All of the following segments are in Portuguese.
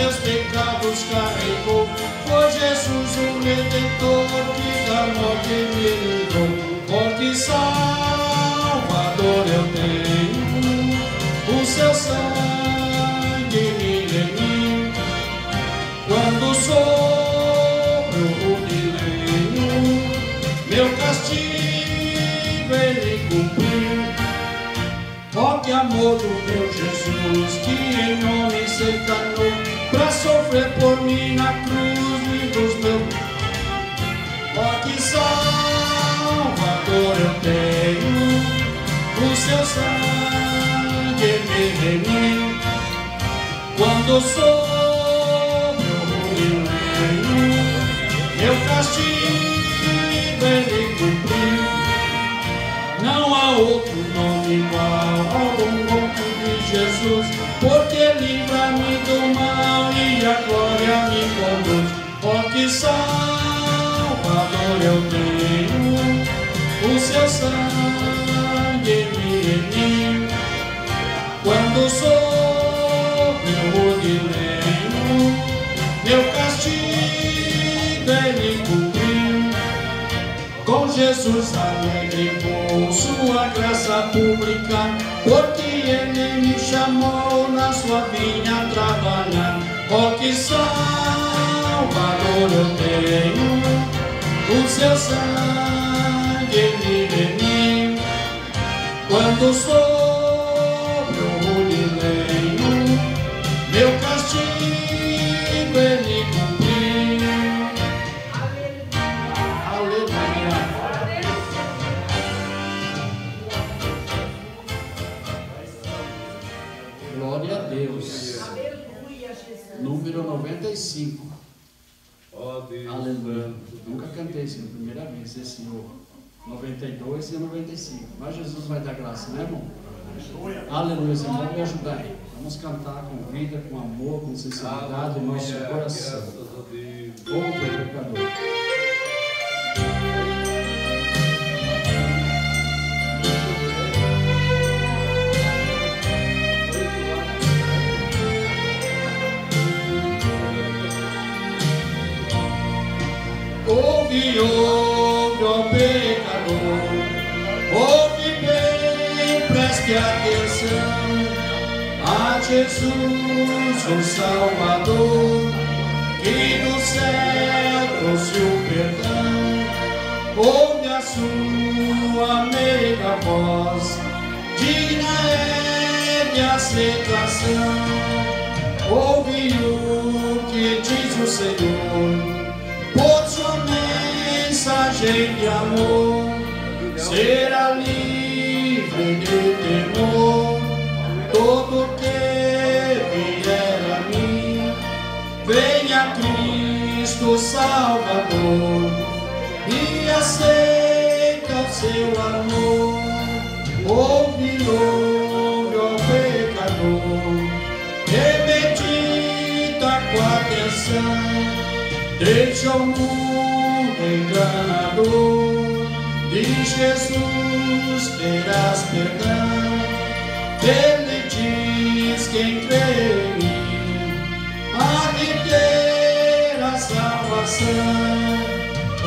meus pecados carregou. Foi Jesus o Redentor que da morte me livrou. Oh, que Salvador eu tenho, o seu sangue me remiu. Quando sobre o milênio, meu castigo ele cumpriu. Oh, que amor do meu Jesus, que em nome se encarnou, pra sofrer por mim na cruz e dos meus. Oh, que Salvador eu tenho, o seu sangue me remiu. Quando sobre o milênio, meu castigo ele cumpriu. Não há outro nome igual ao bom nome de Jesus, porque livra-me do mal e a glória me conduz. Oh, que Salvador eu tenho, o seu sangue me remiu. Quando sobre o milênio, meu castigo ele cumpriu. Com Jesus alegre vou sua graça publicar, porque ele me chamou na sua vinha trabalhar. Oh, que Salvador eu tenho, o seu sangue me remiu. Quando sobre o milênio, meu castigo ele cumpriu. Aleluia. Glória a Deus. Número 95. Ó Deus. Aleluia. Nunca cantei isso, na primeira vez, esse Senhor. 92 e 95. Mas Jesus vai dar graça, né, irmão? Aleluia, irmão. Vamos me ajudar aí. Vamos cantar com vida, com amor, com sinceridade no nosso coração. Como pecador. Ouve, ouve, ó pecador, ouve bem, preste atenção a Jesus, o Salvador, que do céu trouxe o perdão. Ouve a sua meiga voz, digna é de aceitação. Ouve o que diz o Senhor, por sua mensagem de amor, será livre de temor. Todo que vier a mim, venha Cristo Salvador e aceita o seu amor. Ouve, ouve, ó pecador, e medita com atenção. Deixa o mundo enganador, de Jesus terás perdão. Ele diz: quem crê em mim há de ter a salvação.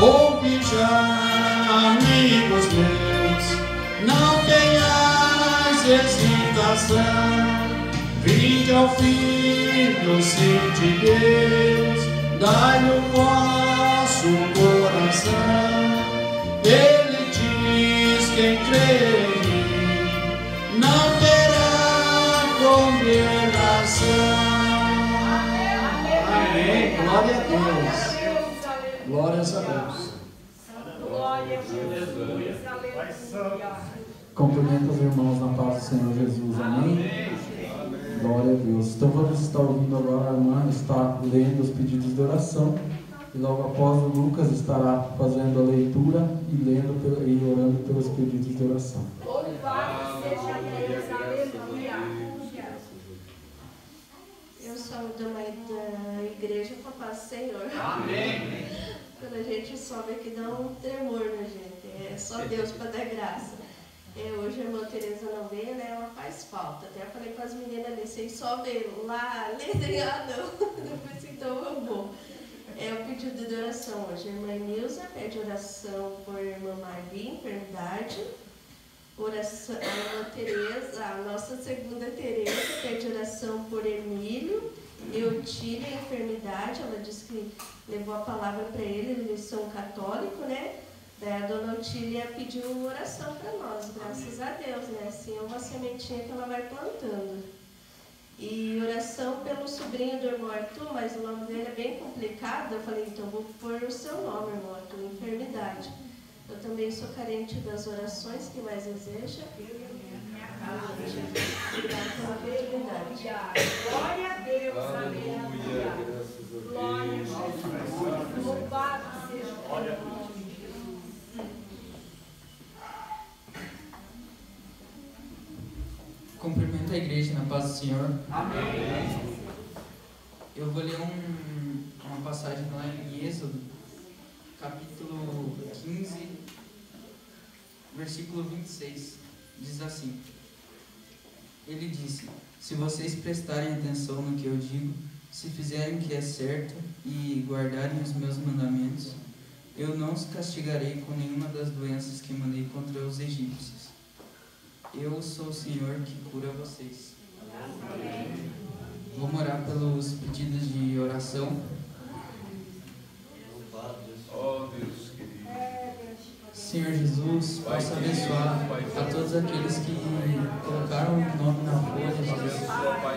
Ouve já, amigos meus, não tenhais hesitação. Vinde ao Filho, Sim de Deus, dai-lhe o vosso coração. Ele diz: quem crê em mim não terá condenação. Amém. Glória a Deus. Glórias a Deus. Glória a Deus. Aleluia. Cumprimento os irmãos na paz do Senhor Jesus. Amém. Glória a Deus. Então vamos estar ouvindo agora a irmã está lendo os pedidos de oração. E logo após o Lucas estará fazendo a leitura e lendo e orando pelos pedidos de oração. Louvado seja Deus. Aleluia. Eu saúdo da igreja com a paz do Senhor. Amém. Quando a gente sobe aqui dá um tremor na gente. É só Deus para dar graça. Hoje a irmã Tereza não veio, né? Ela faz falta. Até eu falei para as meninas ali, vocês só veio lá, desenhar não. Depois então eu vou. É o pedido de oração hoje. A irmã Nilza pede oração por irmã Marli, enfermidade. Oração, a irmã Tereza, a nossa segunda Tereza, pede oração por Emílio. Eutília, enfermidade. Ela disse que levou a palavra para ele, eles são católicos, né? Daí a dona Eutília pediu oração para nós, graças a Deus, né? Assim é uma sementinha que ela vai plantando. E oração pelo sobrinho do irmão Arthur, mas o nome dele é bem complicado. Eu falei, então vou pôr o seu nome, irmão Arthur, enfermidade. Eu também sou carente das orações, que mais deseja? Obrigada pela oportunidade. Glória a Deus, Aleluia, graças a Deus. glória a Jesus. Louvado seja o nome de Jesus. Cumprimento a igreja na paz do Senhor. Amém. Eu vou ler uma passagem lá em Êxodo, capítulo 15, versículo 26. Diz assim: Ele disse: se vocês prestarem atenção no que eu digo, se fizerem o que é certo e guardarem os meus mandamentos, eu não os castigarei com nenhuma das doenças que mandei contra os egípcios. Eu sou o Senhor que cura vocês. Vamos orar pelos pedidos de oração. Ó Deus querido. Senhor Jesus, possa abençoar a todos aqueles que colocaram o nome na folha, Jesus,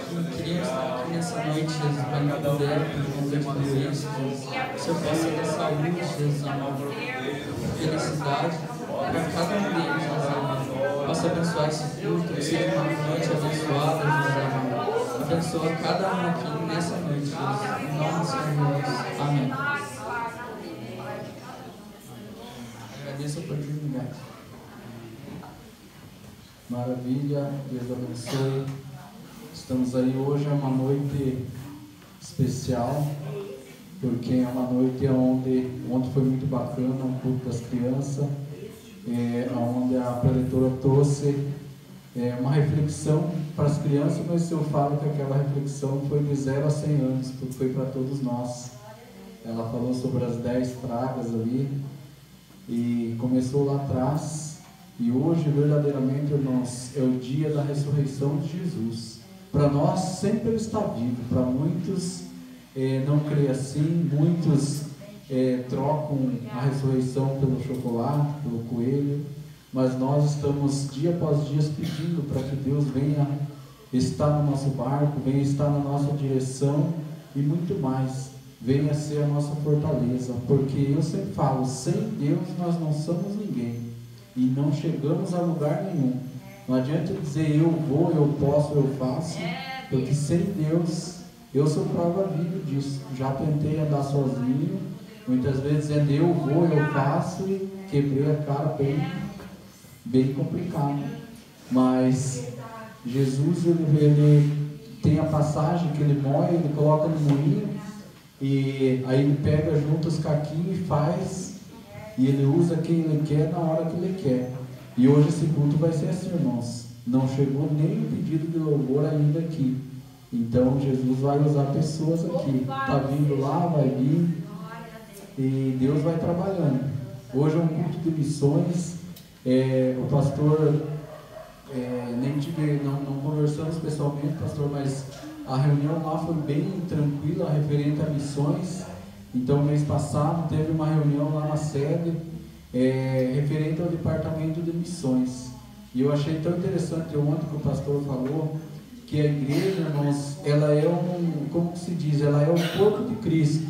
que queriam estar aqui nessa noite, Jesus, mas não puderam por conta de tudo isso, Jesus. Que o Senhor possa dar saúde, Jesus, amor, felicidade para cada um deles, Jesus. Possa abençoar esse culto, que seja uma noite abençoada, Jesus, amor. Abençoa cada um aqui nessa noite, Jesus. Em nome do Senhor Jesus. Amém. Agradeço a oportunidade. Maravilha, Deus abençoe. Estamos aí hoje, é uma noite especial, porque é uma noite onde foi muito bacana o culto das crianças, onde a preletora trouxe uma reflexão para as crianças, mas eu falo que aquela reflexão foi de 0 a 100 anos, porque foi para todos nós. Ela falou sobre as 10 pragas ali, e começou lá atrás, e hoje verdadeiramente, irmãos, é o dia da ressurreição de Jesus. Para nós sempre Ele está vivo. Para muitos não creem assim, muitos trocam a ressurreição pelo chocolate, pelo coelho, mas nós estamos dia após dia pedindo para que Deus venha estar no nosso barco, venha estar na nossa direção e muito mais. Venha ser a nossa fortaleza, porque eu sempre falo, sem Deus nós não somos ninguém e não chegamos a lugar nenhum. Não adianta dizer eu vou, eu posso, eu faço, porque sem Deus, eu sou prova viva disso. Já tentei andar sozinho, muitas vezes dizendo eu vou, eu faço, e quebrei a cara bem complicado. Mas Jesus, ele tem a passagem que ele moe, ele coloca no moinho, e aí ele pega, junta os caquinhos e faz, e ele usa quem ele quer na hora que ele quer. E hoje esse culto vai ser assim, irmãos. Não chegou nem o pedido de louvor ainda aqui. Então Jesus vai usar pessoas aqui. Está vindo lá, vai vir, e Deus vai trabalhando. Hoje é um culto de missões. O pastor, não conversamos pessoalmente, pastor, mas a reunião lá foi bem tranquila, referente a missões. Então, mês passado, teve uma reunião lá na sede, referente ao departamento de missões. E eu achei tão interessante ontem que o pastor falou que a igreja, irmãos, ela é como se diz, ela é o corpo de Cristo.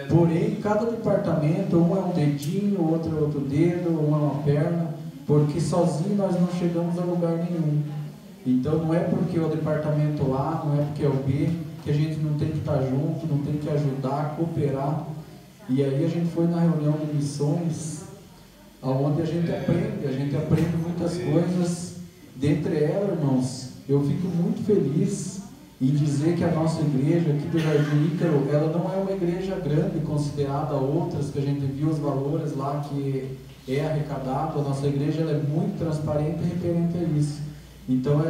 Porém, cada departamento, um é um dedinho, outro é outro dedo, um é uma perna, porque sozinho nós não chegamos a lugar nenhum. Então não é porque o departamento A, não é porque é o B, que a gente não tem que estar junto, não tem que ajudar, cooperar. E aí a gente foi na reunião de missões, onde a gente aprende muitas coisas. Dentre elas, irmãos, eu fico muito feliz em dizer que a nossa igreja aqui do Jardim Ícaro, ela não é uma igreja grande considerada a outras, que a gente viu os valores lá, que é arrecadado. A nossa igreja ela é muito transparente referente a isso. Então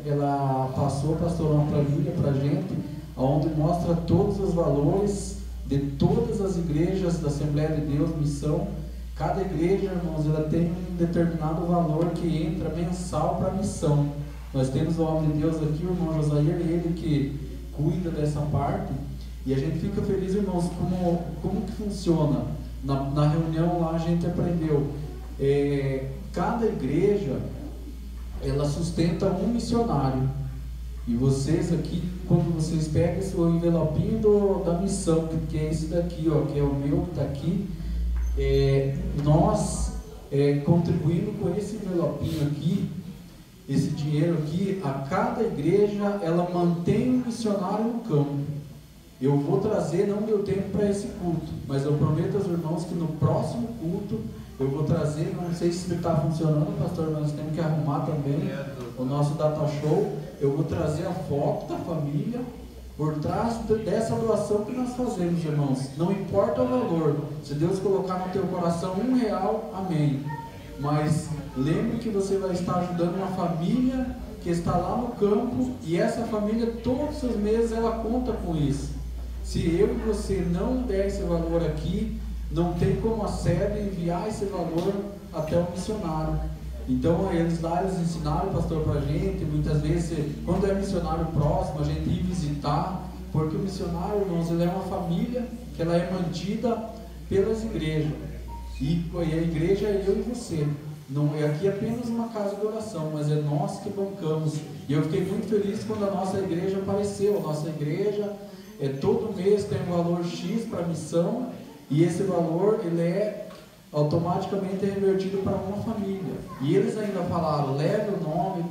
ela passou, pastor, uma planilha para a gente, onde mostra todos os valores de todas as igrejas da Assembleia de Deus, missão. Cada igreja, irmãos, ela tem um determinado valor que entra mensal para a missão. Nós temos o homem de Deus aqui, o irmão Josair, ele que cuida dessa parte, e a gente fica feliz, irmãos, como que funciona. Na reunião lá a gente aprendeu, cada igreja ela sustenta um missionário, e vocês aqui, quando vocês pegam esse envelopinho da missão, que é esse daqui, ó, que é o meu que está aqui, nós contribuindo com esse envelopinho aqui, esse dinheiro aqui, a cada igreja ela mantém um missionário no campo. Eu vou trazer, não deu tempo para esse culto, mas eu prometo aos irmãos que no próximo culto eu vou trazer, não sei se está funcionando, pastor, mas nós temos que arrumar também o nosso data show. Eu vou trazer a foto da família por trás dessa doação que nós fazemos, irmãos. Não importa o valor, se Deus colocar no teu coração R$1, amém. Mas lembre que você vai estar ajudando uma família que está lá no campo, e essa família todos os meses ela conta com isso. Se eu e você não der esse valor aqui, não tem como a sede enviar esse valor até o missionário. Então eles ensinaram, pastor, para a gente, muitas vezes, quando é missionário próximo, a gente ir visitar, porque o missionário, irmãos, ele é uma família que ela é mantida pelas igrejas, e a igreja é eu e você. Não é aqui apenas uma casa de oração, mas é nós que bancamos. E eu fiquei muito feliz quando a nossa igreja apareceu. A nossa igreja todo mês tem um valor X para a missão, e esse valor ele é automaticamente revertido para uma família. E eles ainda falaram, leve o nome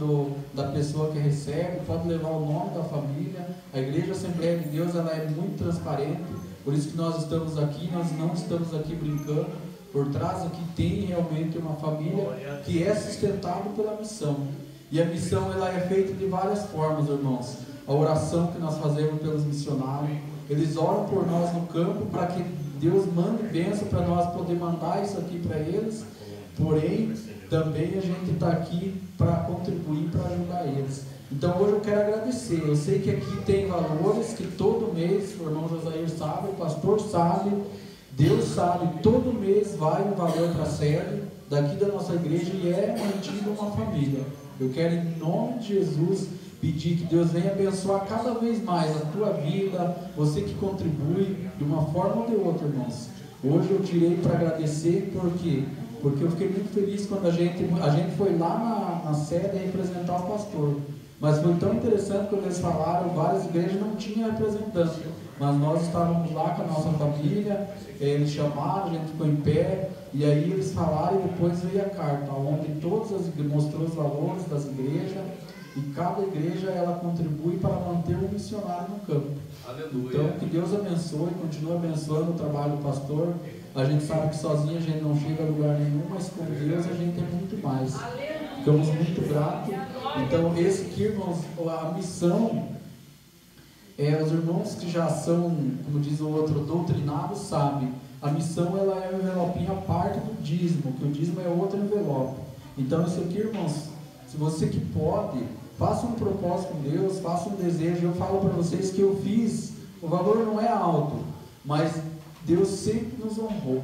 da pessoa que recebe, pode levar o nome da família. A Igreja Assembleia de Deus ela é muito transparente, por isso que nós estamos aqui, nós não estamos aqui brincando. Por trás aqui tem realmente uma família que é sustentada pela missão. E a missão ela é feita de várias formas, irmãos. A oração que nós fazemos pelos missionários, eles oram por nós no campo para que Deus mande bênção para nós poder mandar isso aqui para eles. Porém, também a gente está aqui para contribuir, para ajudar eles. Então hoje eu quero agradecer. Eu sei que aqui tem valores que todo mês, o irmão Josair sabe, o pastor sabe, Deus sabe, todo mês vai um valor para a sede daqui da nossa igreja e é mantido uma família. Eu quero, em nome de Jesus, pedir que Deus venha abençoar cada vez mais a tua vida, você que contribui de uma forma ou de outra, irmãos. Hoje eu tirei para agradecer, porque eu fiquei muito feliz quando a gente foi lá na sede representar o pastor. Mas foi tão interessante quando eles falaram, várias igrejas não tinham representante, mas nós estávamos lá com a nossa família, eles chamaram, a gente ficou em pé, e aí eles falaram e depois veio a carta, onde todas as igrejas, mostrou os valores das igrejas, e cada igreja ela contribui para manter o missionário no campo. Aleluia. Então que Deus abençoe, continue abençoando o trabalho do pastor. A gente sabe que sozinho a gente não chega a lugar nenhum, mas com Deus a gente tem muito mais. Ficamos muito gratos. Então esse aqui, irmãos, a missão, os irmãos que já são, como diz o outro, doutrinados, sabem. A missão ela é um envelopinho à parte do dízimo, que o dízimo é outro envelope. Então isso aqui, irmãos, se você que pode, faça um propósito com Deus, faça um desejo. Eu falo para vocês que eu fiz, o valor não é alto, mas Deus sempre nos honrou.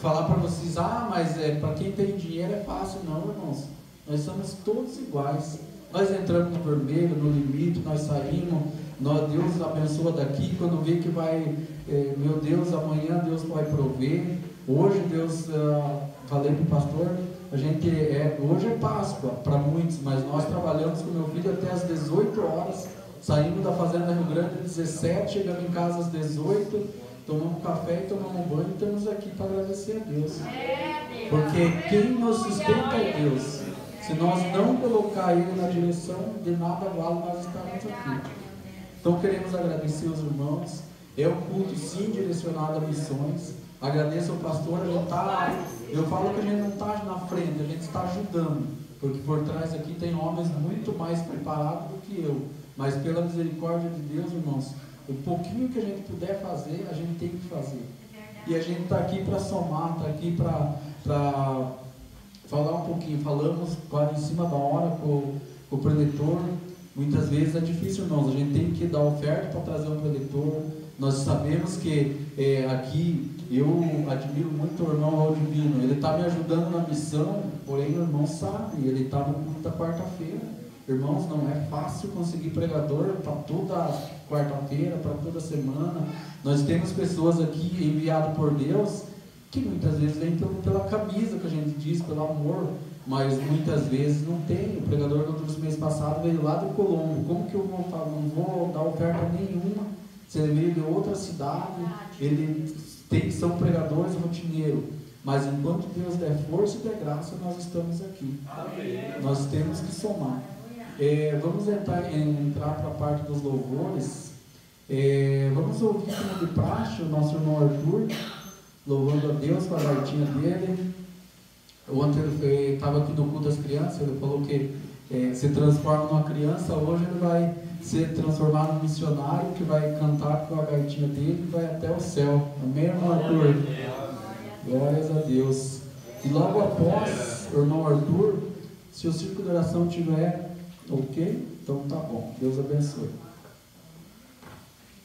Falar para vocês, mas para quem tem dinheiro é fácil. Não, irmãos, nós somos todos iguais. Nós entramos no vermelho, no limite, nós saímos, Deus abençoa daqui, quando vê que vai, meu Deus, amanhã Deus vai prover. Hoje Deus, falei para o pastor, hoje é Páscoa para muitos, mas nós trabalhamos com meu filho até às 18 horas, saímos da fazenda Rio Grande às 17, chegamos em casa às 18, tomamos café e tomamos banho e estamos aqui para agradecer a Deus. Porque quem nos sustenta é Deus. Se nós não colocar Ele na direção, de nada vale nós estarmos aqui. Então queremos agradecer os irmãos. É um culto sim direcionado a missões. Agradeço ao pastor, eu falo que a gente não está na frente, a gente está ajudando, porque por trás aqui tem homens muito mais preparados do que eu, mas pela misericórdia de Deus, irmãos, o pouquinho que a gente puder fazer, a gente tem que fazer. E a gente está aqui para somar, está aqui para para falar um pouquinho. Falamos quase em cima da hora com o preletor. Muitas vezes é difícil, irmãos, a gente tem que dar oferta para trazer um preletor. Nós sabemos que aqui eu admiro muito o irmão Valdivino, ele está me ajudando na missão, porém o irmão sabe, ele está no culto da quarta-feira. Irmãos, não é fácil conseguir pregador para toda quarta-feira, para toda semana. Nós temos pessoas aqui enviadas por Deus que muitas vezes vêm pela camisa que a gente diz, pelo amor, mas muitas vezes não tem. O pregador do mês passado veio lá do Colombo. Como que eu vou falar? Não vou dar oferta nenhuma. Se ele veio de outra cidade, são pregadores rotineiros. Mas enquanto Deus der força e der graça, nós estamos aqui. Amém. Nós temos que somar. Vamos entrar para a parte dos louvores. Vamos ouvir como de praxe o nosso irmão Arthur, louvando a Deus com a cartinha dele. Ontem ele estava aqui no culto das crianças, ele falou que se transforma numa criança, hoje ele vai se transformar num missionário que vai cantar com a gaitinha dele e vai até o céu. Amém, irmão Arthur? Glórias a Deus. E logo após o irmão Arthur, se o círculo de oração tiver ok, então tá bom. Deus abençoe.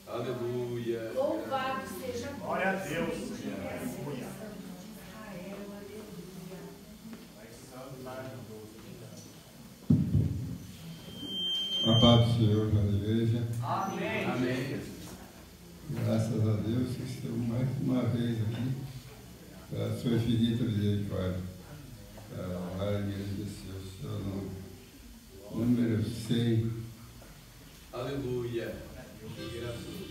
Aleluia. Louvado seja Deus. Glória a Deus. Aleluia. A paz do Senhor na igreja. Amém. Amém. Graças a Deus que estamos mais uma vez aqui pela sua infinita misericórdia. Para honrar e agradecer o seu nome. Número 100. Aleluia. Graças a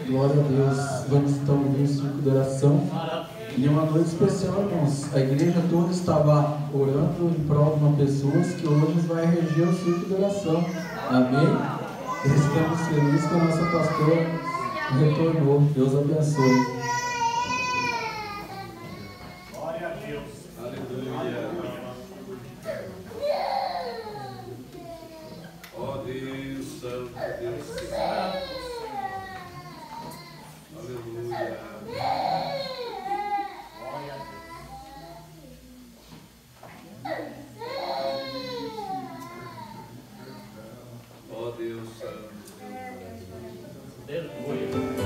Glória a Deus. Vamos então ouvir o círculo de oração. E uma noite especial, irmãos. A igreja toda estava orando em prol de uma pessoa que hoje vai reger o círculo de oração. Amém? Estamos felizes que a nossa pastora retornou. Deus abençoe. Glória a Deus. Aleluia. Ó Deus Santo, Deus Santo. Aleluia. Glória a Deus. Ó Deus Santo, Deus Santo. Aleluia.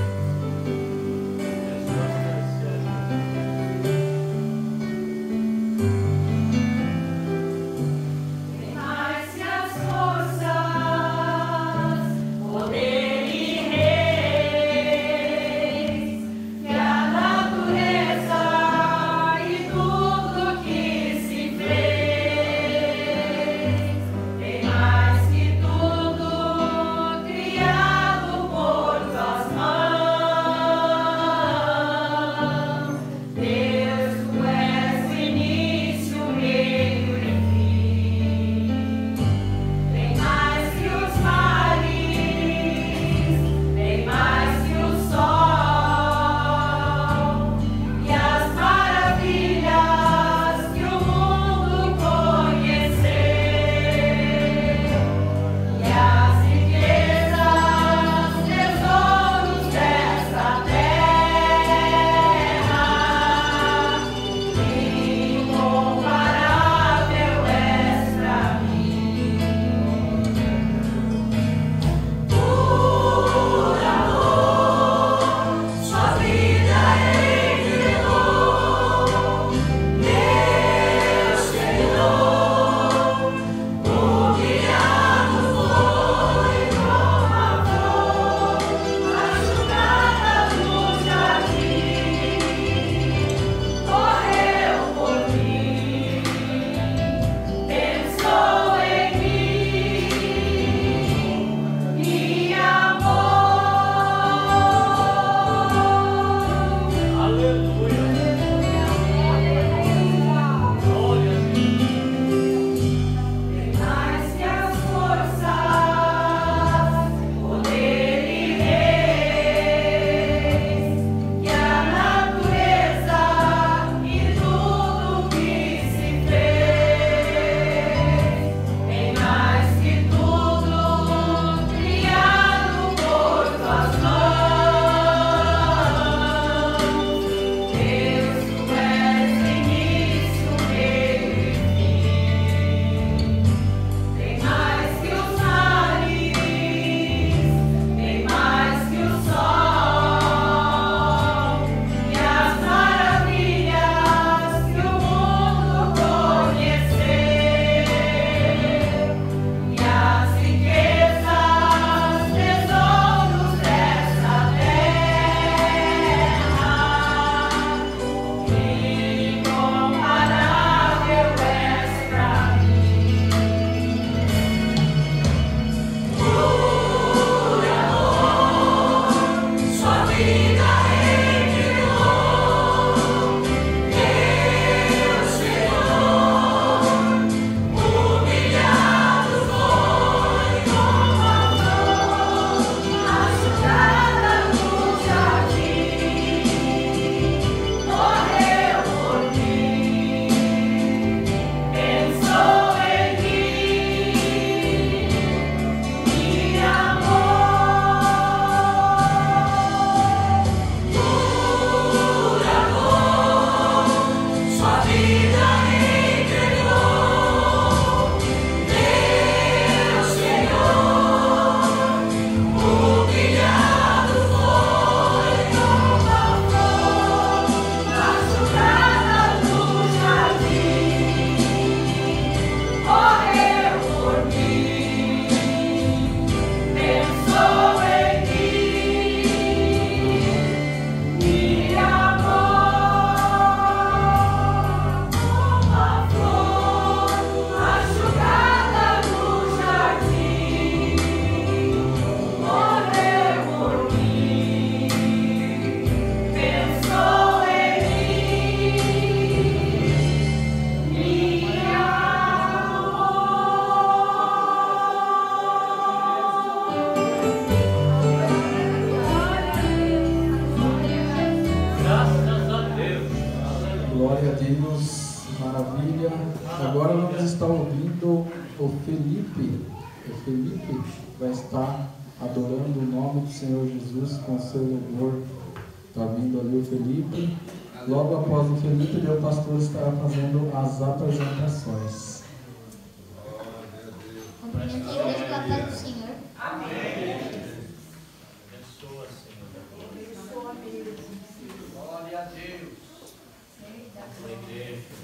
Criado por vós. aleluia. Agora vamos estar ouvindo o Felipe. O Felipe vai estar adorando o nome do Senhor Jesus com seu louvor. Está vindo ali o Felipe. Logo após o Felipe, o pastor estará fazendo as apresentações. Cumprimento a igreja com a paz do Senhor. Amém. Abençoa, Senhor. Abençoa mesmo. Glória a Deus. A igreja.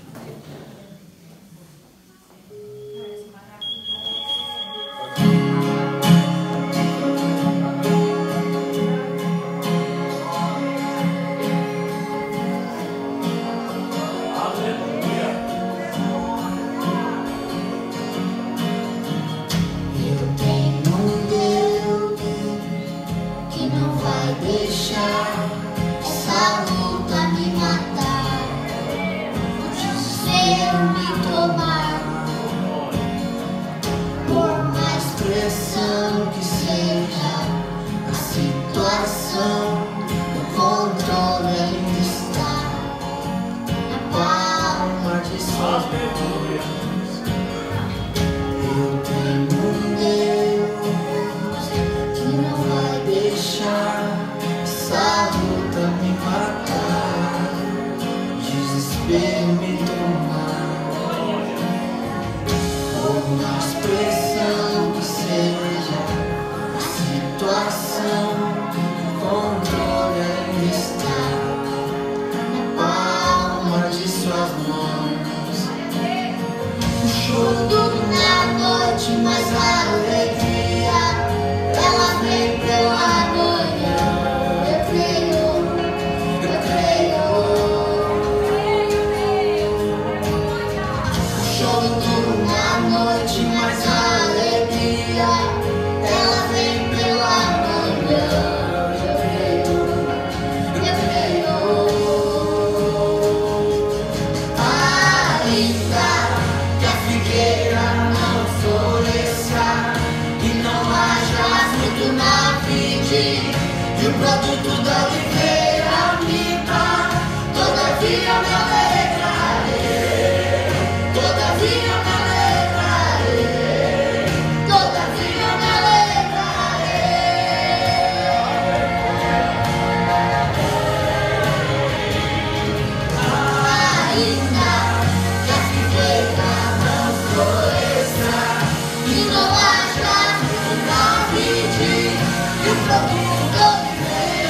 Produto de ver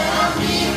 a mim.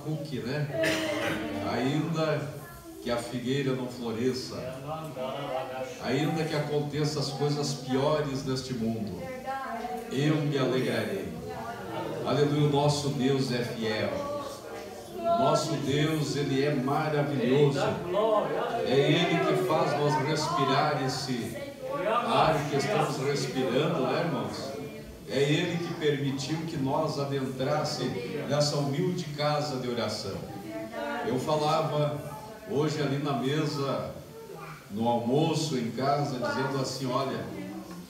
Abacuque, né? Ainda que a figueira não floresça, ainda que aconteça as coisas piores deste mundo, eu me alegrarei. Aleluia, o nosso Deus é fiel. Nosso Deus, Ele é maravilhoso. É Ele que faz nós respirar esse ar que estamos respirando, né, irmãos? É Ele que permitiu que nós adentrasse nessa humilde casa de oração. Eu falava hoje ali na mesa, no almoço em casa, dizendo assim, olha,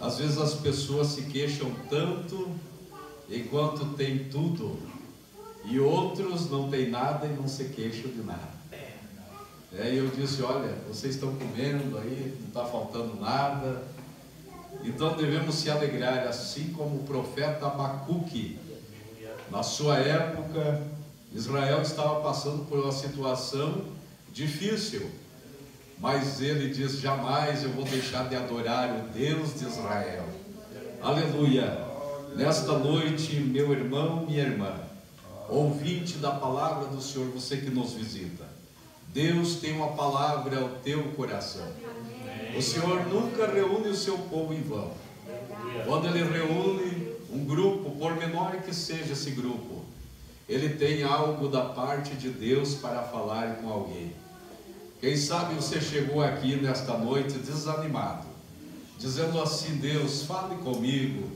às vezes as pessoas se queixam tanto enquanto tem tudo, e outros não tem nada e não se queixam de nada. E eu disse, olha, vocês estão comendo aí, não está faltando nada, então devemos se alegrar, assim como o profeta Abacuque. Na sua época, Israel estava passando por uma situação difícil, mas ele diz, jamais eu vou deixar de adorar o Deus de Israel. Aleluia! Nesta noite, meu irmão, minha irmã, ouvinte da palavra do Senhor, você que nos visita, Deus tem uma palavra ao teu coração. O Senhor nunca reúne o seu povo em vão. Quando Ele reúne um grupo, por menor que seja esse grupo, Ele tem algo da parte de Deus para falar com alguém. Quem sabe você chegou aqui nesta noite desanimado, dizendo assim, Deus, fale comigo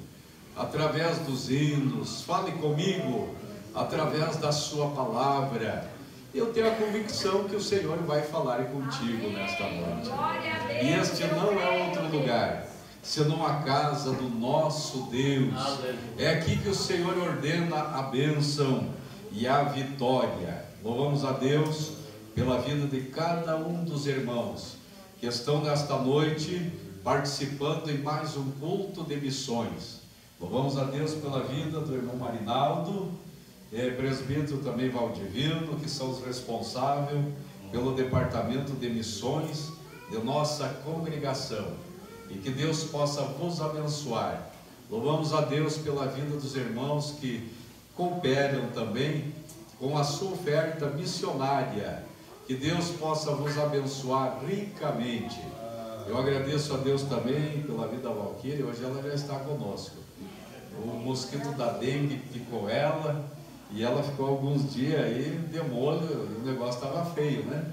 através dos hinos, fale comigo através da sua palavra. Eu tenho a convicção que o Senhor vai falar contigo nesta noite. E este não é outro lugar, senão a casa do nosso Deus. É aqui que o Senhor ordena a bênção e a vitória. Louvamos a Deus pela vida de cada um dos irmãos que estão nesta noite participando em mais um culto de missões. Louvamos a Deus pela vida do irmão Marinaldo, presbítero também Valdivino, que são os responsáveis pelo departamento de missões de nossa congregação, e que Deus possa vos abençoar. Louvamos a Deus pela vida dos irmãos que cooperam também com a sua oferta missionária, que Deus possa vos abençoar ricamente. Eu agradeço a Deus também pela vida da Valquíria, hoje ela já está conosco. O mosquito da dengue picou ela, e ela ficou alguns dias aí de molho, e o negócio estava feio, né?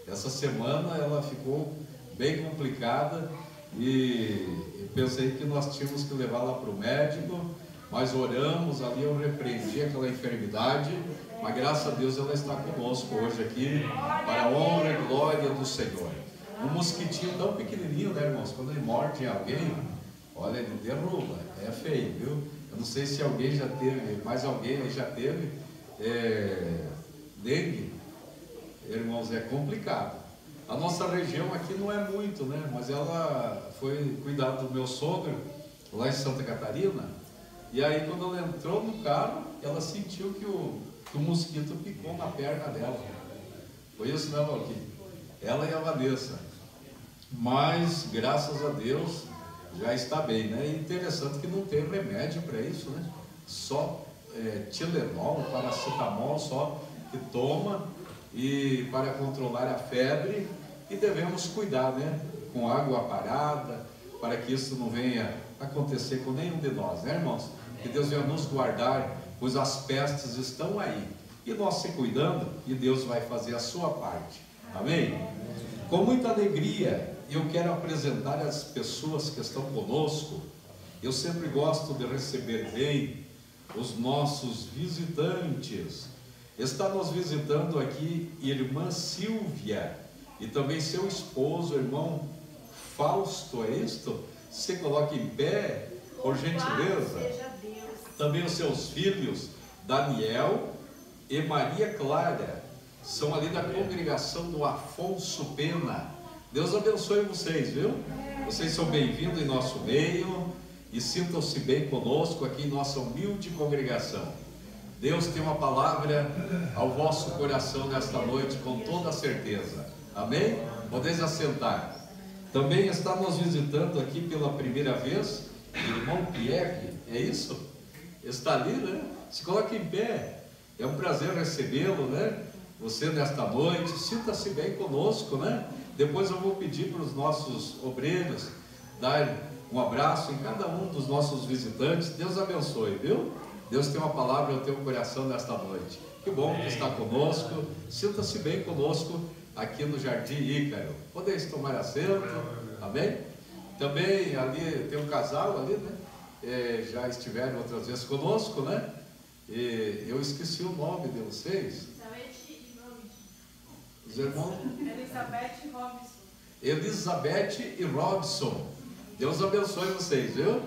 Essa semana ela ficou bem complicada, e pensei que nós tínhamos que levá-la para o médico, mas oramos, ali eu repreendi aquela enfermidade, mas graças a Deus ela está conosco hoje aqui, para a honra e glória do Senhor. Um mosquitinho tão pequenininho, né, irmãos? Quando ele morde em alguém, olha, ele derruba, é feio, viu? Eu não sei se alguém já teve, mais alguém aí já teve dengue. Irmãos, é complicado. A nossa região aqui não é muito, né? Mas ela foi cuidar do meu sogro, lá em Santa Catarina, e aí quando ela entrou no carro, ela sentiu que o mosquito picou na perna dela. Foi isso, né, Valquíria? Ela e a Vanessa. Mas, graças a Deus, já está bem, né? É interessante que não tem remédio para isso, né? Só Tilenol, paracetamol, só que toma, e para controlar a febre, e devemos cuidar, né? Com água parada, para que isso não venha acontecer com nenhum de nós, né, irmãos? Que Deus venha nos guardar, pois as pestes estão aí, e nós se cuidando, e Deus vai fazer a sua parte. Amém? Com muita alegria, eu quero apresentar as pessoas que estão conosco. Eu sempre gosto de receber bem os nossos visitantes. Está nos visitando aqui irmã Silvia e também seu esposo, irmão Fausto, é isto? Se coloque em pé, por gentileza. Também os seus filhos, Daniel e Maria Clara, são ali da congregação do Afonso Pena. Deus abençoe vocês, viu? Vocês são bem-vindos em nosso meio e sintam-se bem conosco aqui em nossa humilde congregação. Deus tem uma palavra ao vosso coração nesta noite com toda certeza. Amém? Podeis assentar. Também está nos visitando aqui pela primeira vez o irmão Pierre, é isso? Está ali, né? Se coloque em pé. É um prazer recebê-lo, né? Você nesta noite, sinta-se bem conosco, né? Depois eu vou pedir para os nossos obreiros dar um abraço em cada um dos nossos visitantes. Deus abençoe, viu? Deus tem uma palavra ao teu coração nesta noite. Que bom que está conosco. Sinta-se bem conosco aqui no Jardim Ícaro. Podeis tomar assento, amém? Também ali tem um casal ali, né? Já estiveram outras vezes conosco, né? E eu esqueci o nome de vocês. Os irmãos? Elizabeth e Robson. Elizabeth e Robson. Deus abençoe vocês, viu?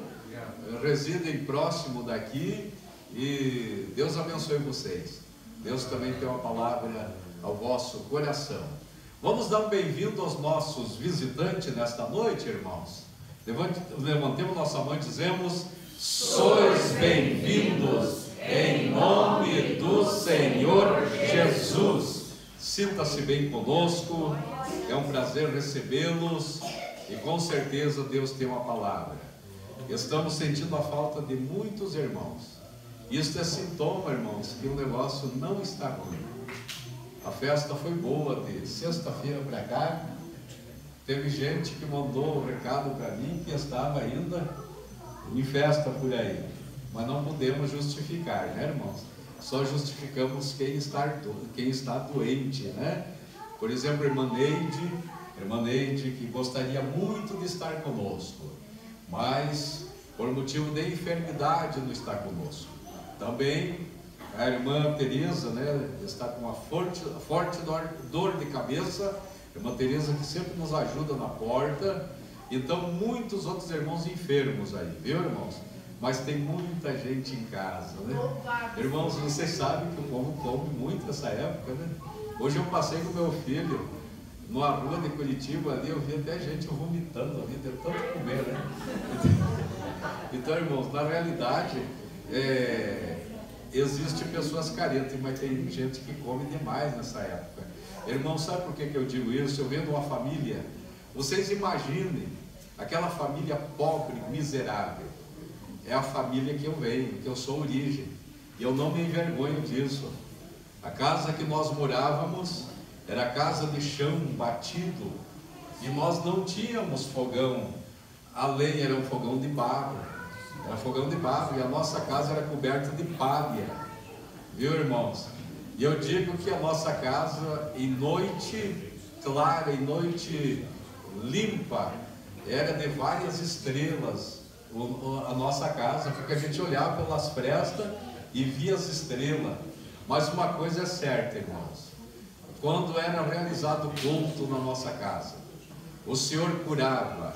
Residem próximo daqui e Deus abençoe vocês. Deus também tem uma palavra ao vosso coração. Vamos dar um bem-vindo aos nossos visitantes nesta noite, irmãos. Levantemos nossa mão e dizemos: sois bem-vindos em nome do Senhor Jesus. Sinta-se bem conosco, é um prazer recebê-los e com certeza Deus tem uma palavra. Estamos sentindo a falta de muitos irmãos. Isto é sintoma, irmãos, que o negócio não está ruim. A festa foi boa de sexta-feira para cá. Teve gente que mandou um recado para mim que estava ainda em festa por aí. Mas não podemos justificar, né, irmãos? Só justificamos quem está doente, né? Por exemplo, irmã Neide, que gostaria muito de estar conosco, mas por motivo de enfermidade não está conosco. Também a irmã Teresa, né, está com uma forte dor de cabeça. Irmã Teresa que sempre nos ajuda na porta. Então muitos outros irmãos enfermos aí, viu, irmãos? Mas tem muita gente em casa, né? Irmãos, vocês sabem que o povo come muito nessa época, né? Hoje eu passei com meu filho numa rua de Curitiba ali, eu vi até gente vomitando ali, de tanto comer, né? Então, irmãos, na realidade, existem pessoas carentes, mas tem gente que come demais nessa época. Irmãos, sabe por que eu digo isso? Eu vendo uma família, vocês imaginem, aquela família pobre, miserável. É a família que eu venho, que eu sou origem, e eu não me envergonho disso. A casa que nós morávamos era casa de chão batido, e nós não tínhamos fogão. A lenha era um fogão de barro, e a nossa casa era coberta de palha, viu, irmãos? E eu digo que a nossa casa, em noite clara, em noite limpa, era de várias estrelas, a nossa casa, porque a gente olhava pelas frestas e via as estrelas. Mas uma coisa é certa, irmãos: quando era realizado o culto na nossa casa, o Senhor curava,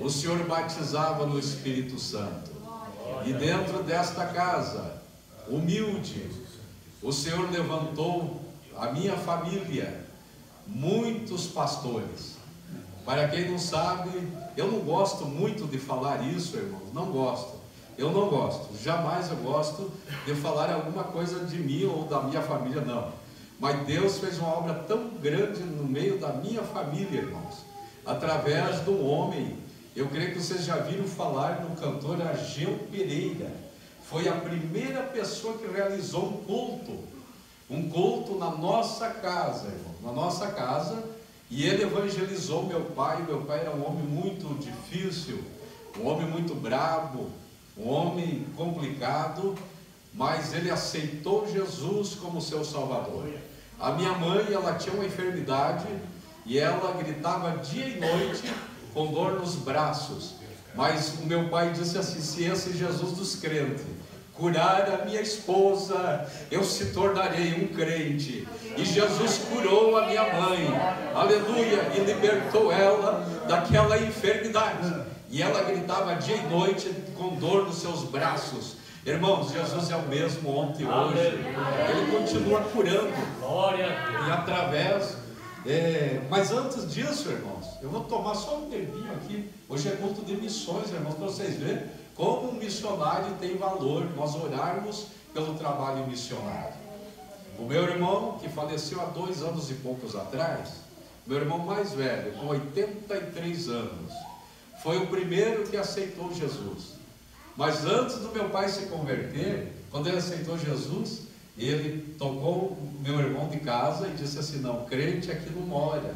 o Senhor batizava no Espírito Santo, e dentro desta casa humilde, o Senhor levantou a minha família, muitos pastores. Para quem não sabe, eu não gosto muito de falar isso, irmãos, eu não gosto, jamais eu gosto de falar alguma coisa de mim ou da minha família, não. Mas Deus fez uma obra tão grande no meio da minha família, irmãos, através do homem. Eu creio que vocês já viram falar no cantor Ageu Pereira. Foi a primeira pessoa que realizou um culto na nossa casa, irmão, na nossa casa. E ele evangelizou meu pai. Meu pai era um homem muito difícil, um homem muito bravo, um homem complicado, mas ele aceitou Jesus como seu Salvador. A minha mãe, ela tinha uma enfermidade e ela gritava dia e noite com dor nos braços. Mas o meu pai disse assim: se esse Jesus dos crentes curar a minha esposa, eu se tornarei um crente. E Jesus curou a minha mãe, aleluia, e libertou ela daquela enfermidade. E ela gritava dia e noite com dor nos seus braços. Irmãos, Jesus é o mesmo ontem e hoje. Ele continua curando. E através... mas antes disso, irmãos, eu vou tomar só um tempinho aqui. Hoje é culto de missões, irmãos, para vocês verem como um missionário tem valor, nós orarmos pelo trabalho missionário. O meu irmão, que faleceu há 2 anos e poucos atrás, meu irmão mais velho, com 83 anos, foi o primeiro que aceitou Jesus. Mas antes do meu pai se converter, quando ele aceitou Jesus, ele tocou meu irmão de casa e disse assim: não, crente aqui não mora,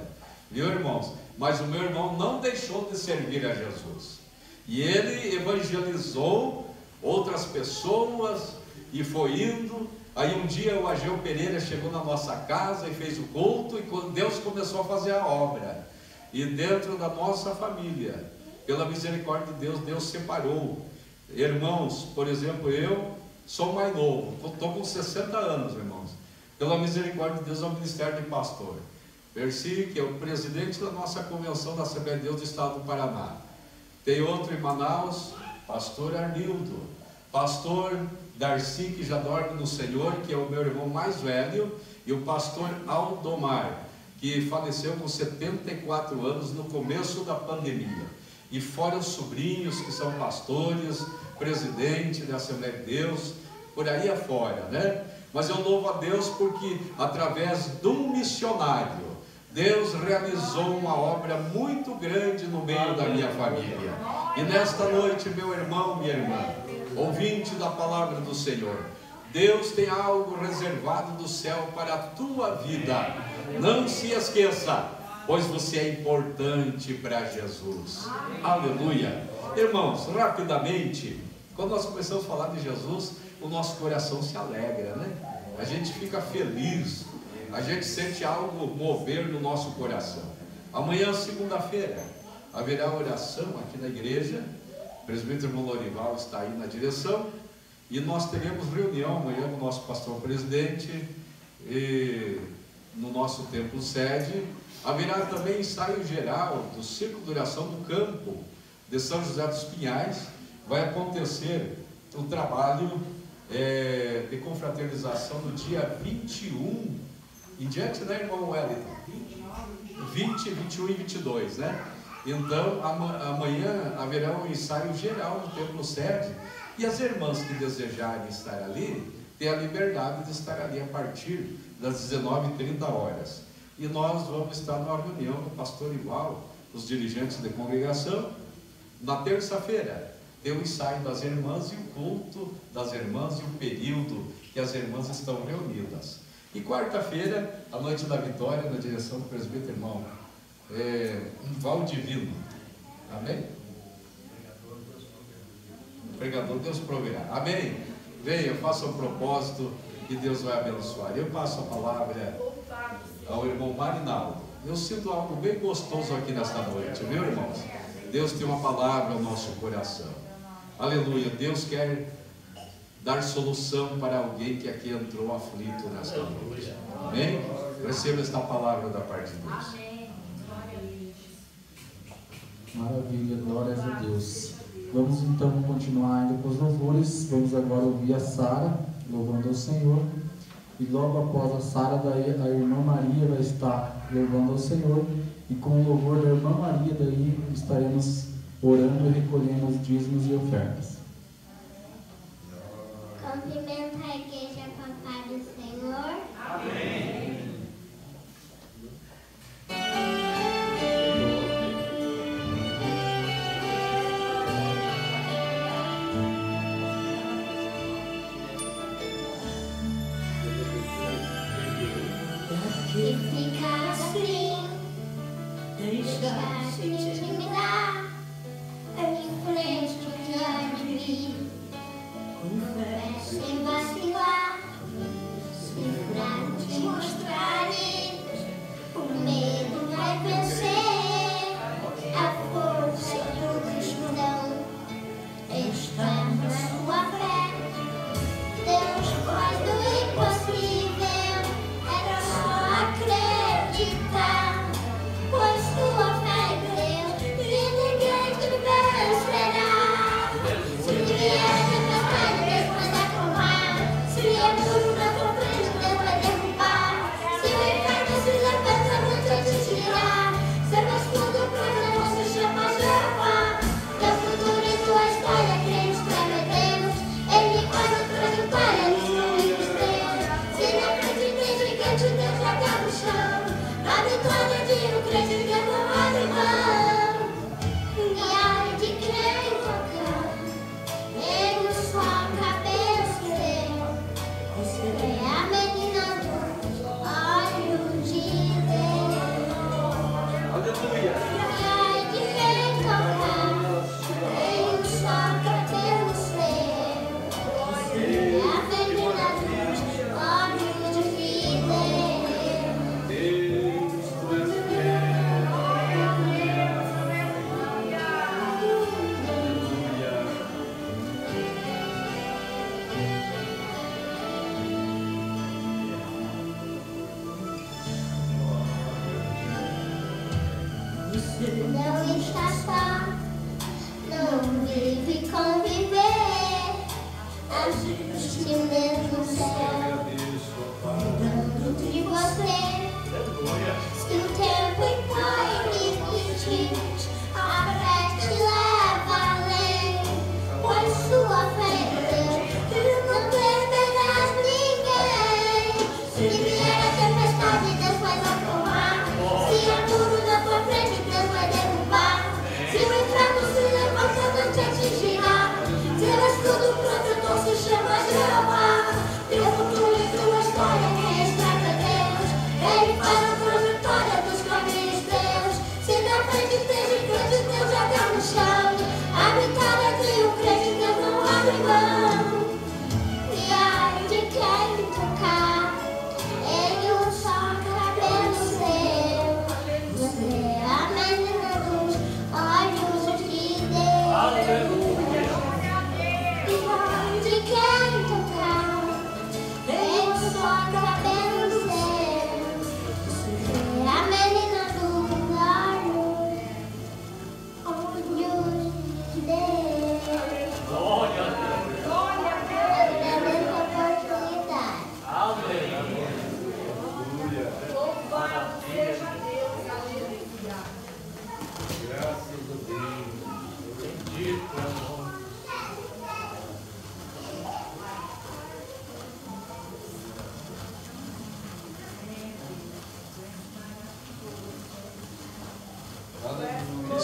viu, irmãos? Mas o meu irmão não deixou de servir a Jesus, e ele evangelizou outras pessoas e foi indo. Aí um dia o Ageu Pereira chegou na nossa casa e fez o culto, e Deus começou a fazer a obra, e dentro da nossa família, pela misericórdia de Deus, Deus separou irmãos. Por exemplo, eu sou mais novo, estou com 60 anos, irmãos. Pela misericórdia de Deus, é o ministério de pastor Percy, que é o presidente da nossa convenção da Assembleia de Deus do Estado do Paraná. Tem outro em Manaus, pastor Arnildo, pastor Darcy, que já dorme no Senhor, que é o meu irmão mais velho, e o pastor Aldomar, que faleceu com 74 anos no começo da pandemia. E fora os sobrinhos, que são pastores, presidente da Assembleia de Deus, por aí afora, né? Mas eu louvo a Deus porque, através de um missionário, Deus realizou uma obra muito grande no meio da minha família. E nesta noite, meu irmão, minha irmã, ouvinte da palavra do Senhor, Deus tem algo reservado do céu para a tua vida. Não se esqueça, pois você é importante para Jesus. Aleluia. Irmãos, rapidamente, quando nós começamos a falar de Jesus, o nosso coração se alegra, né? A gente fica feliz, a gente sente algo mover no nosso coração. Amanhã, segunda-feira, haverá oração aqui na igreja. O presbítero irmão Lorival está aí na direção, e nós teremos reunião amanhã com o nosso pastor presidente, e no nosso templo sede. Haverá também ensaio geral do Círculo de Oração do Campo de São José dos Pinhais. Vai acontecer o trabalho de confraternização no dia 21 em diante, né, irmão Wellington? 20, 21 e 22, né? Então, amanhã haverá um ensaio geral no templo sede, e as irmãs que desejarem estar ali, têm a liberdade de estar ali a partir das 19h30. E nós vamos estar numa reunião com o pastor Igual, os dirigentes da congregação. Na terça-feira tem o ensaio das irmãs e o culto das irmãs e o período que as irmãs estão reunidas. E quarta-feira, a noite da vitória, na direção do presbítero irmão Valdivino. Amém? O pregador Deus proverá. Amém? Venha, faça um propósito e Deus vai abençoar. Eu passo a palavra ao irmão Marinaldo. Eu sinto algo bem gostoso aqui nesta noite, viu, irmãos? Deus tem uma palavra ao nosso coração. Aleluia. Deus quer dar solução para alguém que aqui entrou aflito nesta noite. Amém? Receba esta palavra da parte de Deus. Maravilha, glórias a Deus. Vamos então continuar ainda com os louvores. Vamos agora ouvir a Sara louvando ao Senhor. E logo após a Sara, daí a irmã Maria vai estar louvando ao Senhor. E com o louvor da irmã Maria, daí estaremos orando e recolhendo os dízimos e ofertas. Cumprimenta a igreja com a paz do Senhor. Amém. E ficar assim, deixar-se intimidar, em frente ao que há de vir, com fé sem vacilar, se fraco te mostrarem, o medo vai vencer, a força do cristão está na sua fé. Deus faz do impossível. Era só acreditar, pois tua fé em Deus e ninguém te vencerá. Se vier tempestade, Deus vai te acalmar. Se vier tudo na tua frente, Deus vai derrubar. Se o inferno se levanta, muito te tirar.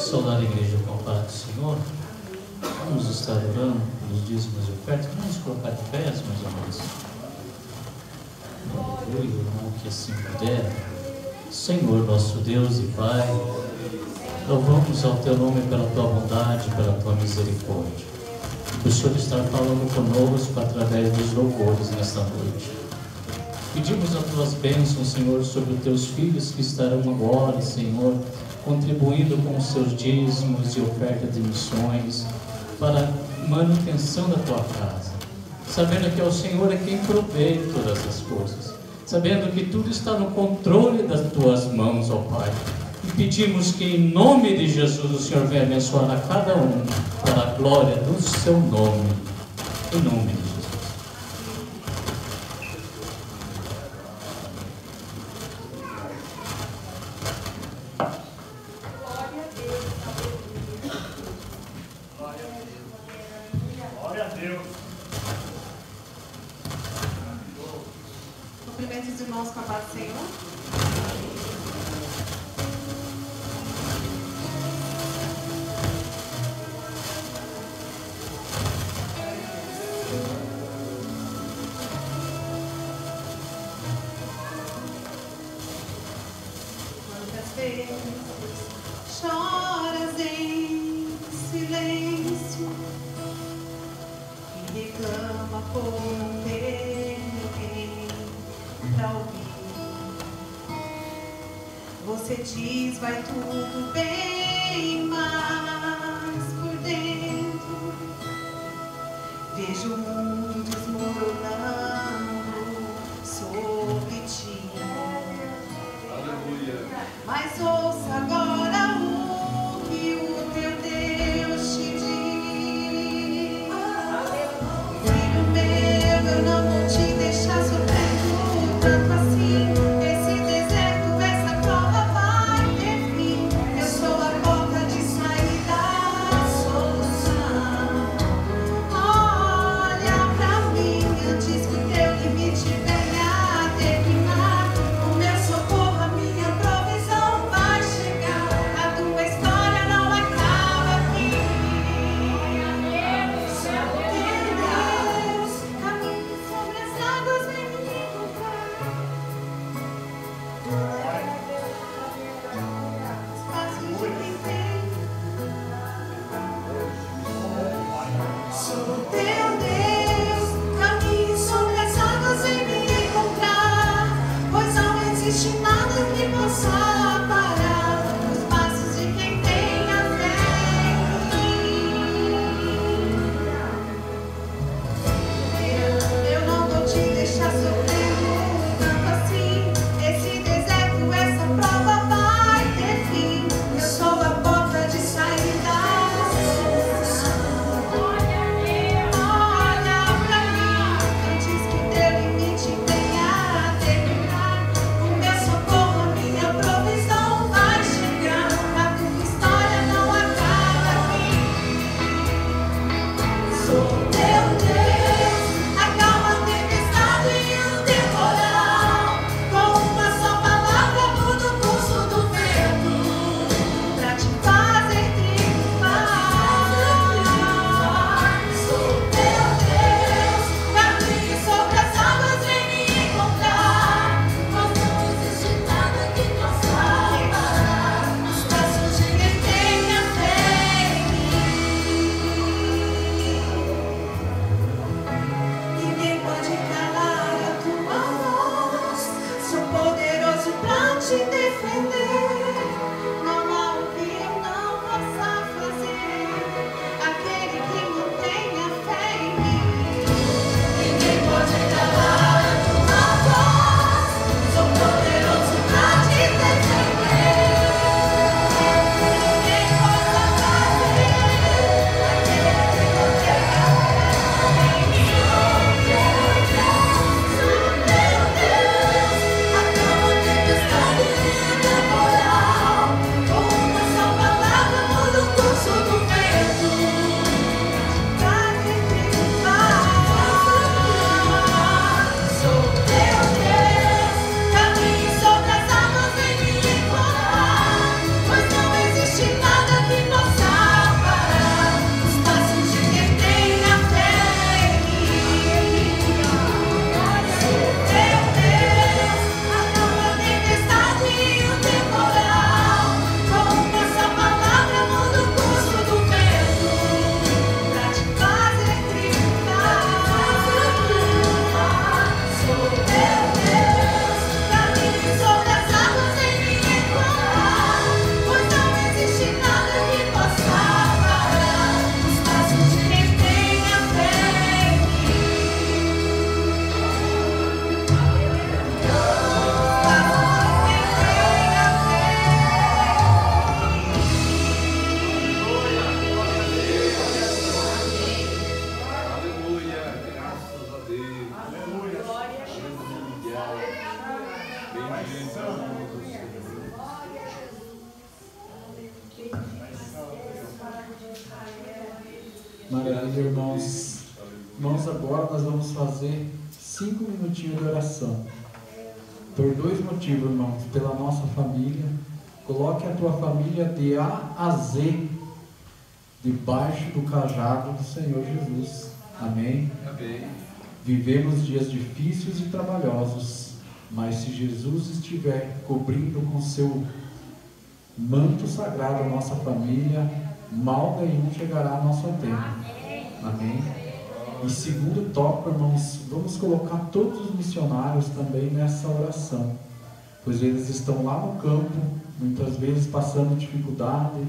saudar a igreja com a paz do Senhor. Vamos estar orando pelos dízimos e ofertas. Vamos colocar de pés, meus irmãos. Aleluia, irmão, que assim puder. Senhor, nosso Deus e Pai, louvamos ao Teu nome pela Tua bondade, pela Tua misericórdia. O Senhor está falando conosco através dos louvores nesta noite. Pedimos as Tuas bênçãos, Senhor, sobre os Teus filhos que estarão agora, Senhor, contribuindo com os seus dízimos e oferta de missões para a manutenção da Tua casa, sabendo que é o Senhor é quem provê todas as coisas, sabendo que tudo está no controle das Tuas mãos, ó Pai. E pedimos que em nome de Jesus o Senhor venha abençoar a cada um para a glória do Seu nome, em nome de Jesus. Cumprimente os irmãos com a paz do Senhor. Quantas vezes choras em silêncio e reclama por não ter ninguém pra ouvir. Você diz vai tudo bem, mas por dentro vejo o mundo desmoronando sobre ti. Aleluia. Mas ouça agora o que o teu Deus te diz. Filho meu, eu não vou te deixar sofrendo tanto assim. Esse deserto, essa prova vai ter fim. Eu sou a Maravilha, irmãos. Irmãos, agora nós vamos fazer 5 minutinhos de oração. Por 2 motivos, irmãos. Pela nossa família. Coloque a tua família de A a Z debaixo do cajado do Senhor Jesus. Amém? Amém. Vivemos dias difíceis e trabalhosos, mas se Jesus estiver cobrindo com seu manto sagrado a nossa família, mal nenhum chegará ao nosso tempo. Amém? E segundo tópico, irmãos, vamos colocar todos os missionários também nessa oração, pois eles estão lá no campo, muitas vezes passando dificuldade,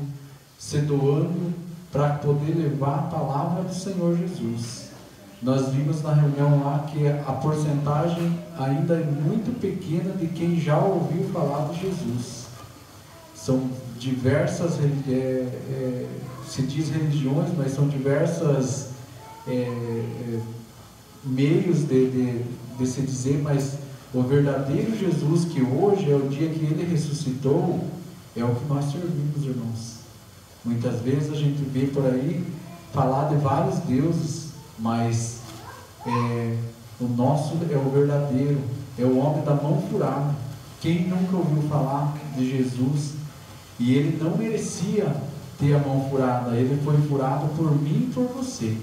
se doando para poder levar a palavra do Senhor Jesus. Nós vimos na reunião lá que a porcentagem ainda é muito pequena de quem já ouviu falar de Jesus. São diversas, se diz religiões, mas são diversas meios de se dizer, mas o verdadeiro Jesus, que hoje é o dia que Ele ressuscitou, é o que nós servimos, irmãos. Muitas vezes a gente vê por aí falar de vários deuses, mas o nosso é o verdadeiro, é o homem da mão furada. Quem nunca ouviu falar de Jesus? E Ele não merecia ter a mão furada, Ele foi furado por mim e por você.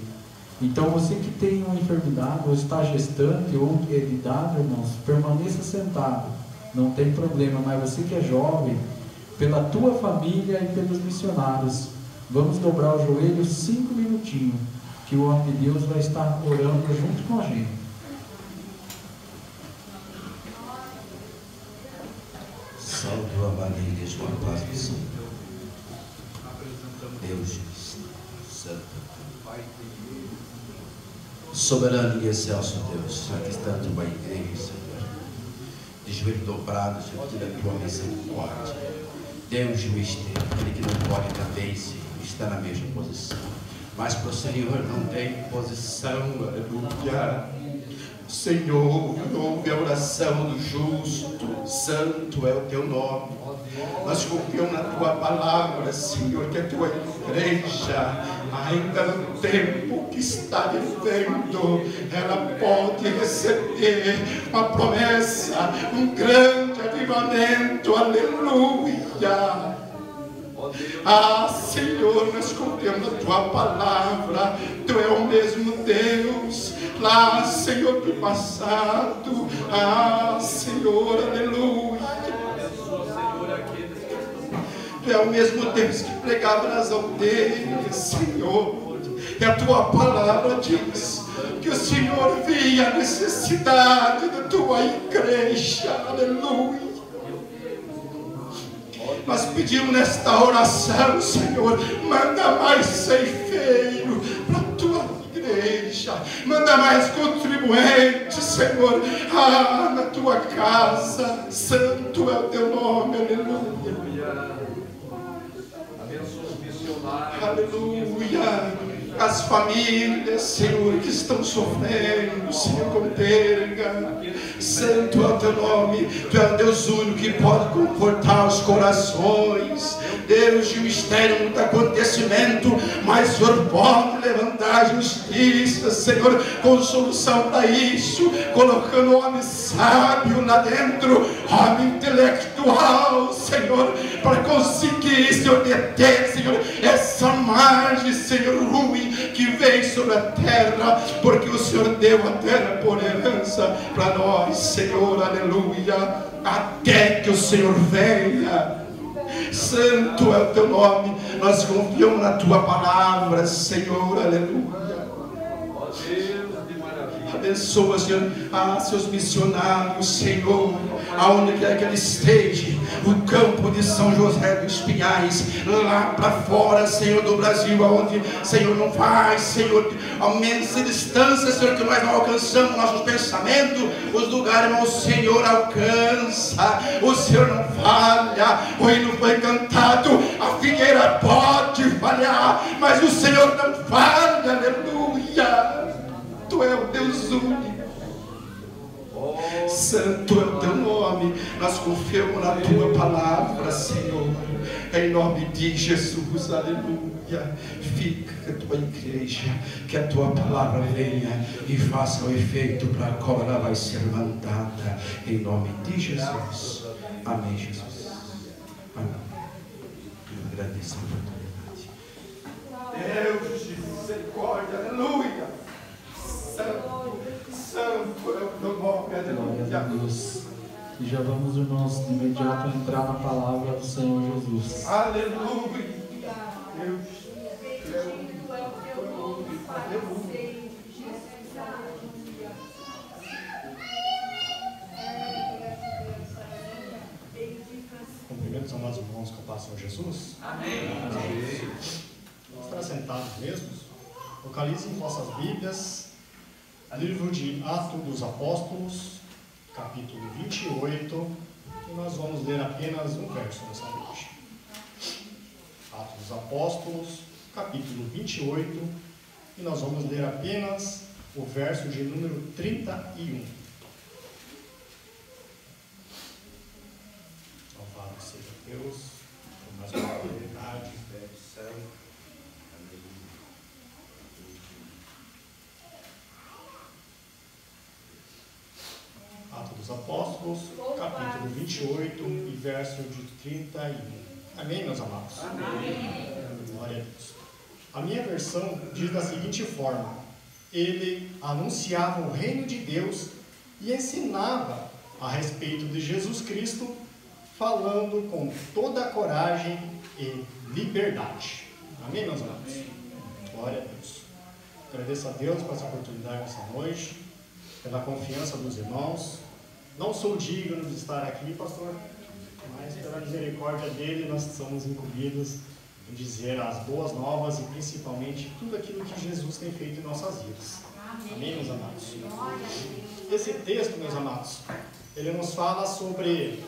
Então você que tem uma enfermidade, ou está gestante, ou é de idade, irmãos, permaneça sentado, não tem problema. Mas você que é jovem, pela tua família e pelos missionários, vamos dobrar o joelho 5 minutinhos, que o homem de Deus vai estar orando junto com a gente. Salve a amada igreja com a paz do Senhor. Deus Santo, soberano e excelso Deus, aqui está a tua igreja, Senhor, de joelho dobrado diante da tua misericórdia. Deus mistério, aquele que não pode também, Senhor, está na mesma posição, mas para o Senhor não tem posição, aleluia. Senhor, ouve a oração do justo, santo é o teu nome. Nós confiamos na tua palavra, Senhor, que a tua igreja, ainda no tempo que está vivendo, ela pode receber uma promessa, um grande avivamento, aleluia. Ah, Senhor, nós confiamos na tua palavra. Tu é o mesmo Deus lá, Senhor, do passado. Ah, Senhor, aleluia. Tu é o mesmo Deus que pregava nas aldeias, Senhor. E a tua palavra diz que o Senhor via a necessidade da tua igreja, aleluia. Nós pedimos nesta oração, Senhor, manda mais ceifeiro para a tua igreja, manda mais contribuintes, Senhor, na tua casa. Santo é o teu nome, aleluia. Abençoa os missionários. Aleluia. As famílias, Senhor, que estão sofrendo, Senhor, com perda. Santo é o teu nome. Tu é o Deus único que pode confortar os corações. Deus de mistério, muito acontecimento, mas o Senhor pode levantar a justiça, Senhor, com solução para isso, colocando homem sábio lá dentro, homem intelectual, Senhor, para conseguir, Senhor, deter, Senhor, essa margem, Senhor, ruim que vem sobre a terra, porque o Senhor deu a terra por herança para nós, Senhor, aleluia, até que o Senhor venha. Santo é o teu nome, nós confiamos na tua palavra, Senhor, aleluia. Abençoa, Senhor, seus missionários, Senhor, aonde quer que ele esteja, o campo de São José dos Pinhais, lá para fora, Senhor, do Brasil, aonde, Senhor, não faz, Senhor, aumente a distância, Senhor, que nós não alcançamos nossos pensamentos, os lugares, mas o Senhor alcança, o Senhor não falha. O hino foi cantado, a figueira pode falhar, mas o Senhor não falha, aleluia. Tu é o Deus único. Santo é o teu nome. Nós confiamos na tua palavra, Senhor. Em nome de Jesus, aleluia. Fica com a tua igreja, que a tua palavra venha e faça o efeito para qual ela vai ser mandada. Em nome de Jesus. Amém, Jesus. Amém. Eu agradeço a oportunidade. Deus de misericórdia, aleluia. Santo, santo é o teu nome, Glória a Deus. E já vamos, irmãos, de imediato entrar na palavra do Senhor Jesus. Aleluia. Deus. Cumprimentos, amados irmãos, com a paz do Senhor Jesus. Amém. Vamos estar sentados mesmos. Localizem vossas Bíblias, livro de Atos dos Apóstolos, capítulo 28, e nós vamos ler apenas um verso dessa noite. Atos dos Apóstolos, capítulo 28, e nós vamos ler apenas o verso de número 31. Louvado seja Deus, por mais uma oportunidade, bendição. Atos dos Apóstolos, capítulo 28 e verso de 31. Amém, meus amados? Amém. Glória a Deus. A minha versão diz da seguinte forma: ele anunciava o reino de Deus e ensinava a respeito de Jesus Cristo, falando com toda a coragem e liberdade. Amém, meus amados? Glória a Deus. Agradeço a Deus por essa oportunidade nessa noite, pela confiança dos irmãos. Não sou digno de estar aqui, pastor, mas pela misericórdia dele nós somos incumbidos em dizer as boas novas e principalmente tudo aquilo que Jesus tem feito em nossas vidas. Amém, meus amados? Esse texto, meus amados, ele nos fala sobre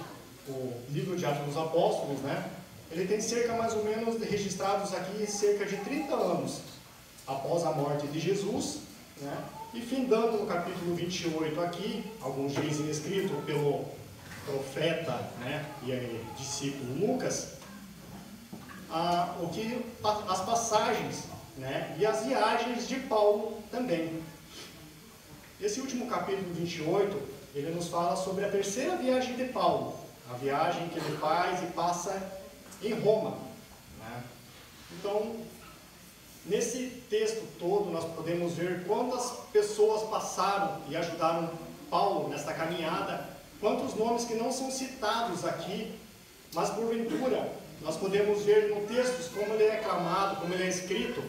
o livro de Atos dos Apóstolos, né? Ele tem cerca mais ou menos registrados aqui cerca de 30 anos após a morte de Jesus, né? E findando no capítulo 28 aqui, alguns dizem escrito pelo profeta, né, e discípulo Lucas, as passagens, né, e as viagens de Paulo também. Esse último capítulo 28, ele nos fala sobre a terceira viagem de Paulo, a viagem que ele faz e passa em Roma, né? Então, nesse texto todo, nós podemos ver quantas pessoas passaram e ajudaram Paulo nesta caminhada, quantos nomes que não são citados aqui, mas porventura nós podemos ver no texto como ele é aclamado, como ele é escrito,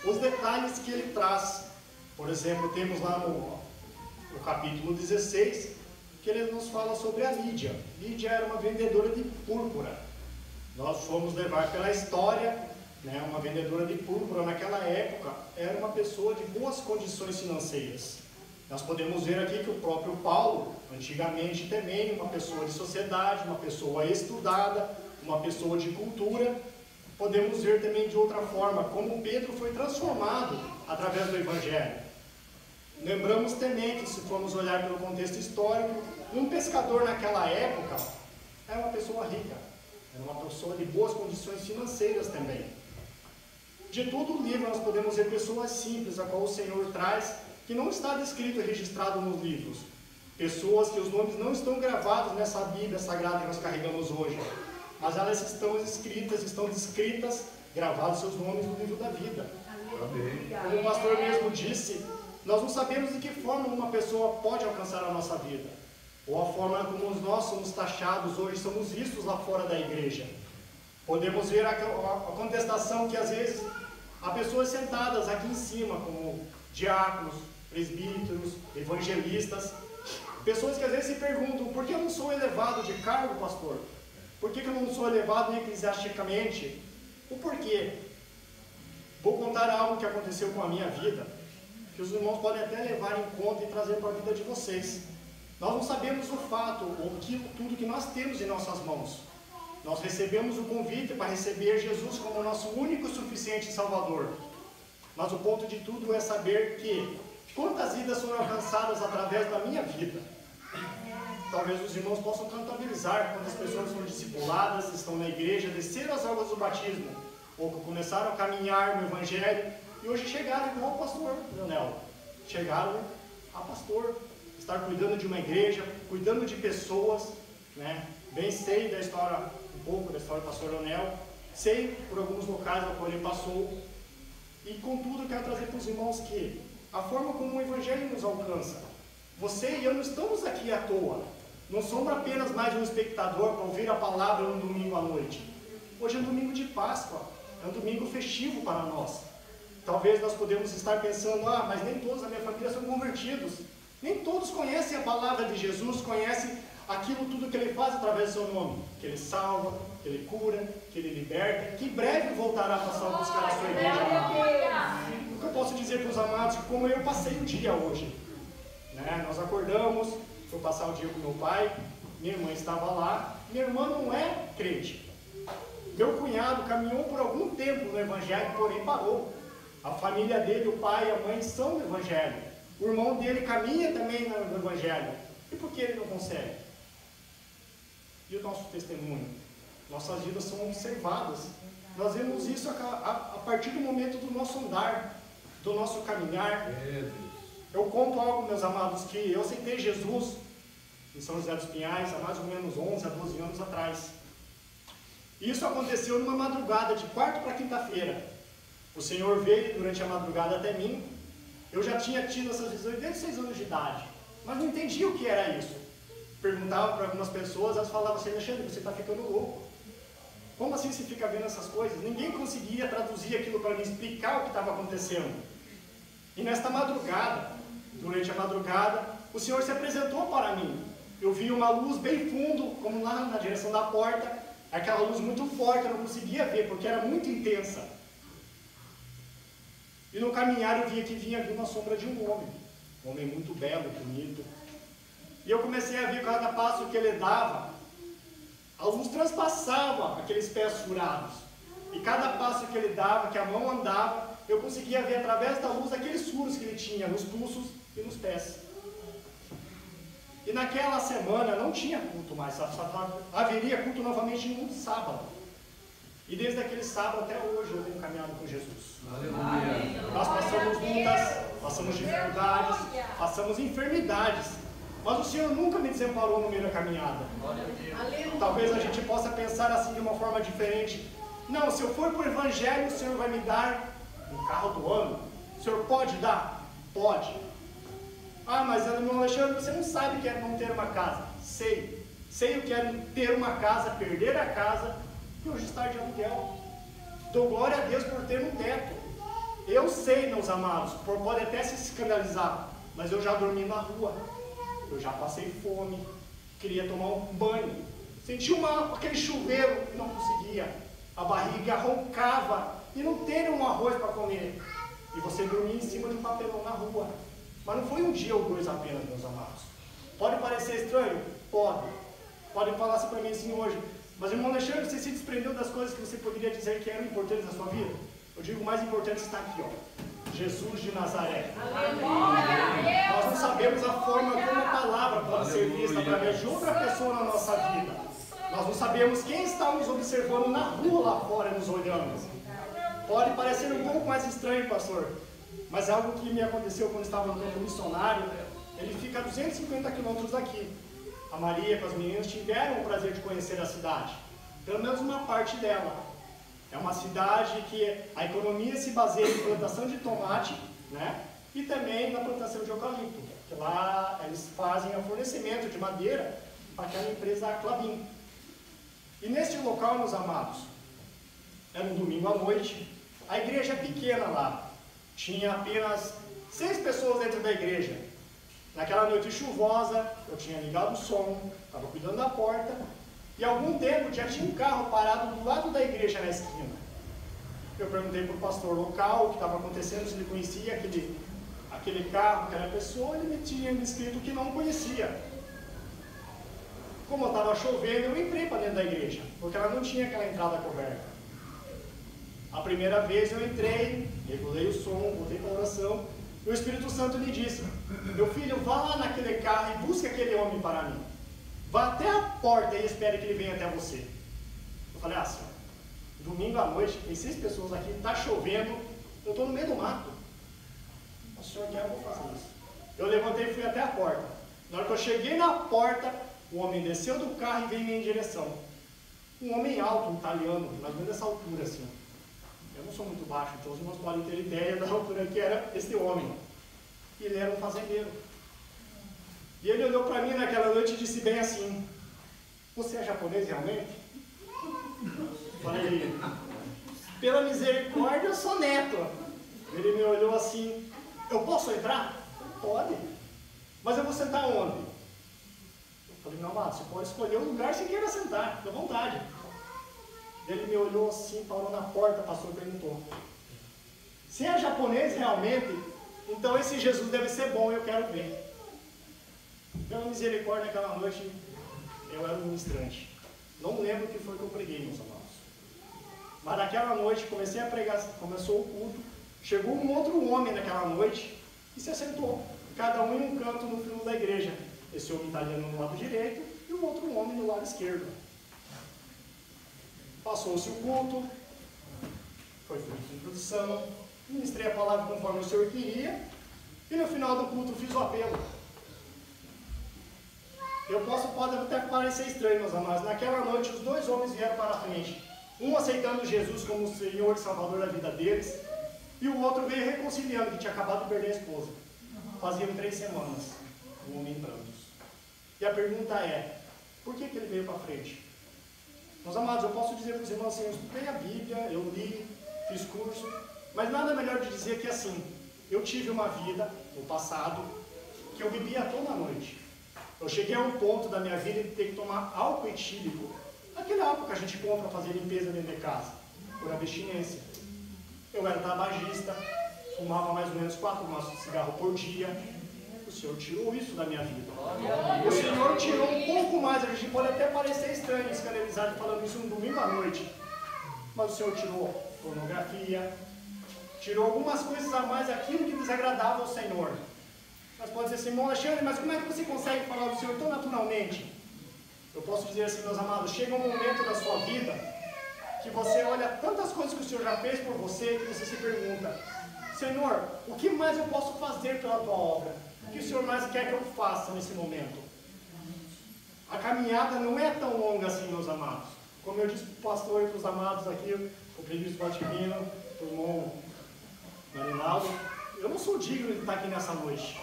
os detalhes que ele traz. Por exemplo, temos lá no capítulo 16, que ele nos fala sobre a Lídia. Lídia era uma vendedora de púrpura. Nós fomos levar pela história, né, uma vendedora de púrpura naquela época era uma pessoa de boas condições financeiras. Nós podemos ver aqui que o próprio Paulo, antigamente também uma pessoa de sociedade, uma pessoa estudada, uma pessoa de cultura. Podemos ver também de outra forma como Pedro foi transformado através do Evangelho. Lembramos também que, se formos olhar pelo contexto histórico, um pescador naquela época era uma pessoa rica, era uma pessoa de boas condições financeiras também. De todo o livro nós podemos ver pessoas simples, a qual o Senhor traz, que não está descrito e registrado nos livros. Pessoas que os nomes não estão gravados nessa Bíblia sagrada que nós carregamos hoje, mas elas estão escritas, estão descritas, gravados seus nomes no livro da vida. Amém. Como o pastor mesmo disse, nós não sabemos de que forma uma pessoa pode alcançar a nossa vida, ou a forma como nós somos taxados hoje, somos vistos lá fora da igreja. Podemos ver a contestação que às vezes há pessoas sentadas aqui em cima, como diáconos, presbíteros, evangelistas, pessoas que às vezes se perguntam: por que eu não sou elevado de cargo, pastor? Por que eu não sou elevado eclesiasticamente? O porquê? Vou contar algo que aconteceu com a minha vida, que os irmãos podem até levar em conta e trazer para a vida de vocês. Nós não sabemos o fato, ou tudo que nós temos em nossas mãos. Nós recebemos o convite para receber Jesus como nosso único e suficiente Salvador. Mas o ponto de tudo é saber que quantas vidas foram alcançadas através da minha vida. talvez os irmãos possam contabilizar quantas pessoas foram discipuladas, estão na igreja, desceram as águas do batismo, ou começaram a caminhar no Evangelho, e hoje chegaram igual o pastor Leonel. Chegaram a pastor, estar cuidando de uma igreja, cuidando de pessoas, né? Bem sei da história, um pouco da história do pastor Leonel, sei por alguns locais a qual ele passou, e contudo eu quero trazer para os irmãos que a forma como o Evangelho nos alcança, você e eu não estamos aqui à toa, não somos apenas mais um espectador para ouvir a palavra no domingo à noite. Hoje é um domingo de Páscoa, é um domingo festivo para nós. Talvez nós podemos estar pensando, mas nem todos da minha família são convertidos. Nem todos conhecem a palavra de Jesus, conhecem aquilo tudo que Ele faz através do seu nome. Que Ele salva, que Ele cura, que Ele liberta, que em breve voltará para buscar a sua igreja. O que eu posso dizer para os amados, como eu passei o dia hoje. Né? Nós acordamos, fui passar o dia com meu pai, minha irmã estava lá, minha irmã não é crente. Meu cunhado caminhou por algum tempo no Evangelho, porém parou. A família dele, o pai e a mãe são do Evangelho. O irmão dele caminha também no Evangelho. E por que ele não consegue? E o nosso testemunho? Nossas vidas são observadas. Nós vemos isso a partir do momento do nosso andar, do nosso caminhar. Eu conto algo, meus amados, que eu aceitei Jesus em São José dos Pinhais há mais ou menos 11 a 12 anos atrás. Isso aconteceu numa madrugada de quarta para quinta-feira. O Senhor veio durante a madrugada até mim. Eu já tinha tido essas visões desde 6 anos de idade, mas não entendia o que era isso. Perguntava para algumas pessoas, elas falavam assim: Alexandre, você está ficando louco. Como assim você fica vendo essas coisas? Ninguém conseguia traduzir aquilo para me explicar o que estava acontecendo. E nesta madrugada, durante a madrugada, o Senhor se apresentou para mim. Eu vi uma luz bem fundo, como lá na direção da porta, aquela luz muito forte, eu não conseguia ver, porque era muito intensa. E no caminhar eu via que vinha vindo a sombra de um homem muito belo, bonito. E eu comecei a ver cada passo que ele dava, a luz transpassava aqueles pés furados. E cada passo que ele dava, que a mão andava, eu conseguia ver através da luz aqueles furos que ele tinha nos pulsos e nos pés. E naquela semana não tinha culto mais, haveria culto novamente no sábado. E desde aquele sábado até hoje eu tenho caminhado com Jesus. Aleluia. Nós passamos lutas, passamos dificuldades, passamos enfermidades, mas o Senhor nunca me desamparou no meio da caminhada. Talvez a gente possa pensar assim de uma forma diferente. Não, se eu for para o Evangelho, o Senhor vai me dar um carro do ano. O Senhor pode dar? Pode. Mas irmão Alexandre, você não sabe o que é não ter uma casa. Sei. Sei o que é ter uma casa, perder a casa e hoje estar de aluguel. Dou glória a Deus por ter um teto. Eu sei, meus amados, pode até se escandalizar, mas eu já dormi na rua. Eu já passei fome, queria tomar um banho. Senti aquele chuveiro e não conseguia. A barriga roncava e não ter um arroz para comer. E você dormia em cima de um papelão na rua. Mas não foi um dia ou dois apenas, meus amados. Pode parecer estranho? Pode. Podem falar assim para mim assim hoje. Mas, irmão Alexandre, você se desprendeu das coisas que você poderia dizer que eram importantes na sua vida? Eu digo, o mais importante está aqui, ó. Jesus de Nazaré. Nós não sabemos a forma como a palavra pode ser vista através de outra pessoa na nossa vida. Nós não sabemos quem está nos observando na rua lá fora, nos olhando. Pode parecer um pouco mais estranho, pastor, mas é algo que me aconteceu quando estava no campo missionário. Ele fica a 250 quilômetros daqui. A Maria com as meninas tiveram o prazer de conhecer a cidade, pelo menos uma parte dela. É uma cidade que a economia se baseia em plantação de tomate, né? E também na plantação de eucalipto, que lá eles fazem o fornecimento de madeira para aquela empresa Clabin. E neste local, meus amados, era um domingo à noite, a igreja é pequena lá, tinha apenas 6 pessoas dentro da igreja. Naquela noite chuvosa, eu tinha ligado o som, estava cuidando da porta, e há algum tempo já tinha um carro parado do lado da igreja na esquina. Eu perguntei para o pastor local o que estava acontecendo, se ele conhecia aquele carro, aquela pessoa, ele me tinha descrito que não conhecia. Como estava chovendo, eu entrei para dentro da igreja, porque ela não tinha aquela entrada coberta. A primeira vez eu entrei, regulei o som, voltei para a oração, e o Espírito Santo me disse: meu filho, vá lá naquele carro e busque aquele homem para mim. vá até a porta e espere que ele venha até você. Eu falei, senhor, domingo à noite, tem 6 pessoas aqui, está chovendo, eu estou no meio do mato. O senhor quer, eu vou fazer isso. Eu levantei e fui até a porta. Na hora que eu cheguei na porta, o homem desceu do carro e veio em minha direção. Um homem alto, um italiano, mais ou menos dessa altura assim. Eu não sou muito baixo, então os irmãos podem ter ideia da altura que era esse homem. E ele era um fazendeiro. E ele olhou para mim naquela noite e disse bem assim, você é japonês realmente? Falei, pela misericórdia eu sou neto. Ele me olhou assim, eu posso entrar? Pode. Mas eu vou sentar onde? Eu falei, meu amado, você pode escolher o lugar que você queira sentar, fica à vontade. Ele me olhou assim, parou na porta, pastor perguntou, se é japonês realmente, então esse Jesus deve ser bom, eu quero ver. Pela misericórdia, naquela noite, eu era um ministrante. Não lembro o que foi que eu preguei, meus amados. Mas naquela noite, comecei a pregar, começou o culto, chegou um outro homem naquela noite e se assentou, cada um em um canto no fundo da igreja. Esse homem italiano no lado direito e o outro homem no lado esquerdo. Passou-se o culto, foi feita a introdução, ministrei a palavra conforme o Senhor queria, e no final do culto fiz o apelo. Pode até parecer estranho, meus amados, naquela noite os 2 homens vieram para a frente, um aceitando Jesus como o Senhor e Salvador da vida deles, e o outro veio reconciliando, que tinha acabado de perder a esposa. Faziam 3 semanas, um homem em prantos. E a pergunta é, por que ele veio para frente? Meus amados, eu posso dizer para os irmãos assim, eu estudei a Bíblia, eu li, fiz curso, mas nada melhor de dizer que assim, eu tive uma vida, no passado, que eu bebia toda noite. Eu cheguei a um ponto da minha vida de ter que tomar álcool etílico, aquele álcool que a gente compra para fazer limpeza dentro de casa, por abstinência. Eu era tabagista, fumava mais ou menos 4 maços de cigarro por dia. O Senhor tirou isso da minha vida. O Senhor tirou um pouco mais, a gente pode até parecer estranho, escandalizado, falando isso no domingo à noite. Mas o Senhor tirou pornografia, tirou algumas coisas a mais, aquilo que desagradava ao Senhor. Mas pode dizer assim, irmão Alexandre, mas como é que você consegue falar do Senhor tão naturalmente? Eu posso dizer assim, meus amados, chega um momento da sua vida que você olha tantas coisas que o Senhor já fez por você, que você se pergunta, Senhor, o que mais eu posso fazer pela tua obra? O que o Senhor mais quer que eu faça nesse momento? A caminhada não é tão longa assim, meus amados. Como eu disse para o pastor e para os amados aqui, o presbítero Valtimino, o irmão Marinaldo, eu não sou digno de estar aqui nessa noite.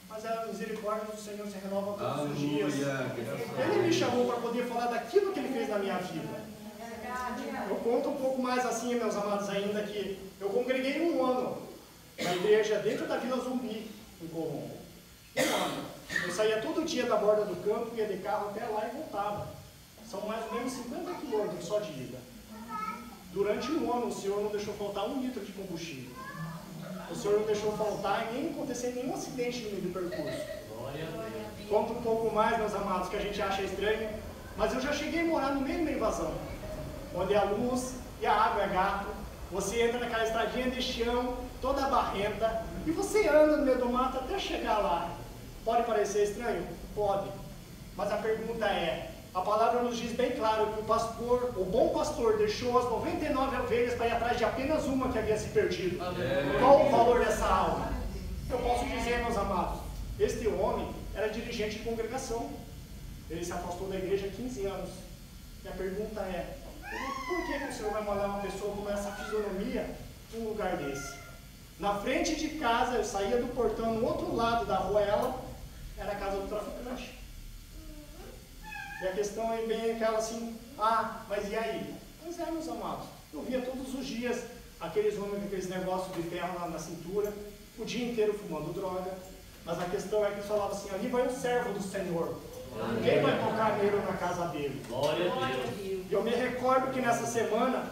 Mas a misericórdia do Senhor se renova todos os dias. Ele me chamou para poder falar daquilo que Ele fez na minha vida. Eu conto um pouco mais assim, meus amados, ainda que eu congreguei 1 ano na igreja dentro da Vila Zumbi, em Colombo. 1 ano. Eu saía todo dia da borda do campo, ia de carro até lá e voltava. São mais ou menos 50 quilômetros só de ida. Durante 1 ano, o Senhor não deixou faltar 1 litro de combustível. O Senhor não deixou faltar e nem acontecer nenhum acidente no meio do percurso. Conta um pouco mais, meus amados, que a gente acha estranho, mas eu já cheguei a morar no meio de uma invasão, onde a luz e a água é gato, você entra naquela estradinha de chão, toda barrenta, e você anda no meio do mato até chegar lá. Pode parecer estranho? Pode. Mas a pergunta é, a palavra nos diz bem claro que o bom pastor deixou as 99 ovelhas para ir atrás de apenas uma que havia se perdido. Qual o valor dessa alma? Eu posso dizer, meus amados, este homem era dirigente de congregação. Ele se afastou da igreja há 15 anos. E a pergunta é, por que o Senhor vai mandar uma pessoa com essa fisionomia num lugar desse? Na frente de casa, eu saía do portão, no outro lado da rua, era a casa do traficante. E a questão é bem aquela assim, mas e aí? Mas meus amados, eu via todos os dias aqueles homens com aqueles negócios de ferro lá na cintura, o dia inteiro fumando droga, mas a questão é que eles falavam assim, ali vai o servo do Senhor, ninguém vai tocar nele na casa dele. Glória a Deus. E eu me recordo que nessa semana,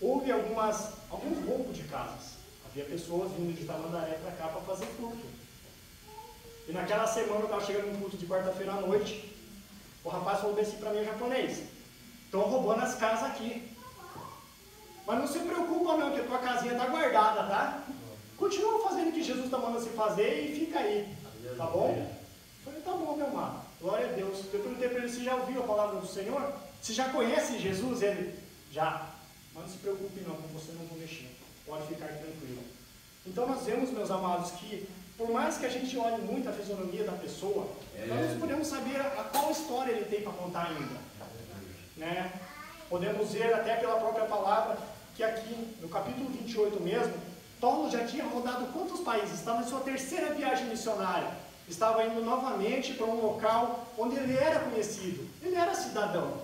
houve alguns roubos de casas. Havia pessoas vindo de Tamandaré para cá para fazer culto. E naquela semana eu estava chegando num culto de quarta-feira à noite, o rapaz falou assim para mim em japonês, estão roubando as casas aqui. Mas não se preocupa não, que a tua casinha está guardada, tá? Continua fazendo o que Jesus está mandando você fazer e fica aí, tá bom? Eu falei, tá bom, meu amado. Glória a Deus. Eu perguntei para ele se já ouviu a palavra do Senhor, se já conhece Jesus. Ele, já. Mas não se preocupe não, com você não vou mexer. Pode ficar tranquilo. Então nós vemos, meus amados, que por mais que a gente olhe muito a fisionomia da pessoa, nós não podemos saber a qual história ele tem para contar ainda. Né? Podemos ver até pela própria palavra que aqui no capítulo 28 mesmo, Paulo já tinha rodado quantos países? Estava em sua terceira viagem missionária. Estava indo novamente para um local onde ele era conhecido. Ele era cidadão.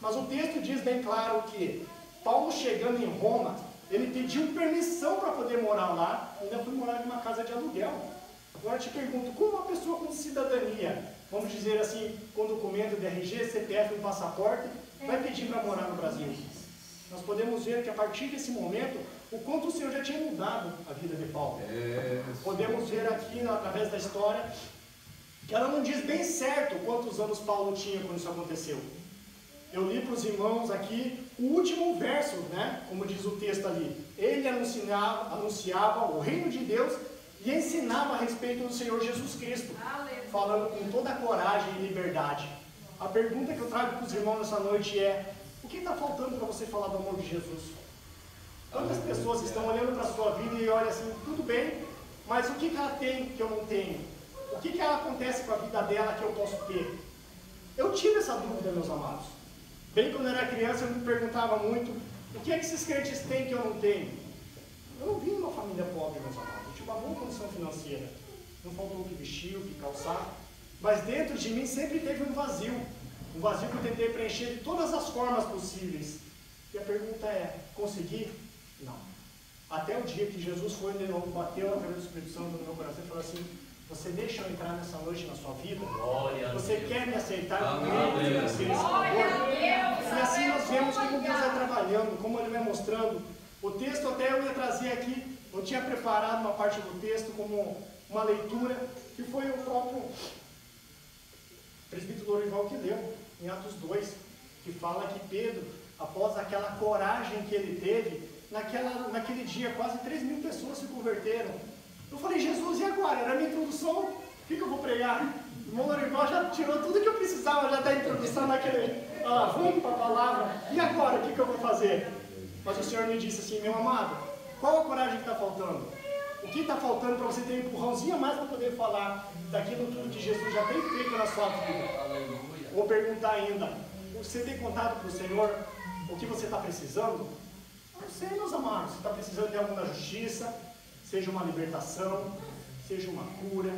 Mas o texto diz bem claro que Paulo, chegando em Roma, ele pediu permissão para poder morar lá. Ainda foi morar em uma casa de aluguel. Agora eu te pergunto, como uma pessoa com cidadania, vamos dizer assim, com documento de RG, CPF e passaporte, vai pedir para morar no Brasil? Nós podemos ver que a partir desse momento, o quanto o Senhor já tinha mudado a vida de Paulo. Podemos ver aqui, através da história, que ela não diz bem certo quantos anos Paulo tinha quando isso aconteceu. Eu li para os irmãos aqui o último verso, né? Como diz o texto ali. Ele anunciava o reino de Deus e ensinava a respeito do Senhor Jesus Cristo, falando com toda a coragem e liberdade. A pergunta que eu trago para os irmãos nessa noite é: o que está faltando para você falar do amor de Jesus? Quantas pessoas estão olhando para a sua vida e olham assim, tudo bem, mas o que ela tem que eu não tenho? O que ela acontece com a vida dela que eu posso ter? Eu tive essa dúvida, meus amados. Bem, quando eu era criança, eu me perguntava muito, o que é que esses crentes têm que eu não tenho? Eu não vim de uma família pobre, meus amados. Eu tinha uma boa condição financeira. Não faltou o que vestir, o que calçar. Mas dentro de mim sempre teve um vazio. Um vazio que eu tentei preencher de todas as formas possíveis. E a pergunta é, consegui? Não. Até o dia que Jesus foi de novo, bateu através do Espírito Santo no meu coração e falou assim: você deixa eu entrar nessa noite na sua vida? Você quer me aceitar? E assim nós vemos como Deus vai trabalhando, como Ele vai mostrando. O texto até eu ia trazer aqui, eu tinha preparado uma parte do texto como uma leitura, que foi o próprio presbítero Dorival que leu, em Atos 2, que fala que Pedro, após aquela coragem que ele teve, naquele dia quase 3.000 pessoas se converteram. Eu falei, Jesus, e agora? Era a minha introdução, o que eu vou pregar? O irmão Dorival já tirou tudo que eu precisava já da introdução naquele, vamos para a palavra, e agora, o que eu vou fazer? Mas o Senhor me disse assim, meu amado, qual a coragem que está faltando? O que está faltando para você ter um empurrãozinho a mais para poder falar daquilo tudo que Jesus já tem feito na sua vida? Vou perguntar ainda, você tem contado para o Senhor o que você está precisando? Não sei, meus amados, você está precisando de alguma justiça, seja uma libertação, seja uma cura.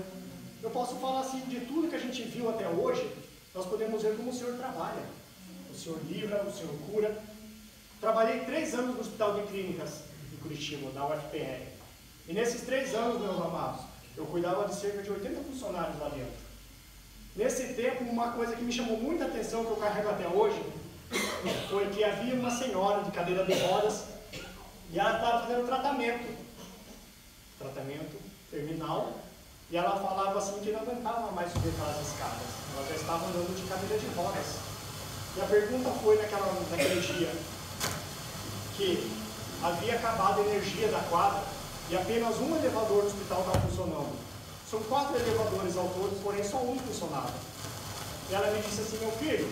Eu posso falar assim, de tudo que a gente viu até hoje, nós podemos ver como o Senhor trabalha. O Senhor livra, o Senhor cura. Trabalhei 3 anos no Hospital de Clínicas em Curitiba, da UFPR. E nesses 3 anos, meus amados, eu cuidava de cerca de 80 funcionários lá dentro. Nesse tempo, uma coisa que me chamou muita atenção, que eu carrego até hoje, foi que havia uma senhora de cadeira de rodas e ela estava fazendo tratamento terminal, e ela falava assim que não aguentava mais subir aquelas escadas. Ela já estava andando de cadeira de rodas. E a pergunta foi naquele dia que havia acabado a energia da quadra e apenas um elevador no hospital estava funcionando. São 4 elevadores ao todo, porém só um funcionava. E ela me disse assim, meu filho,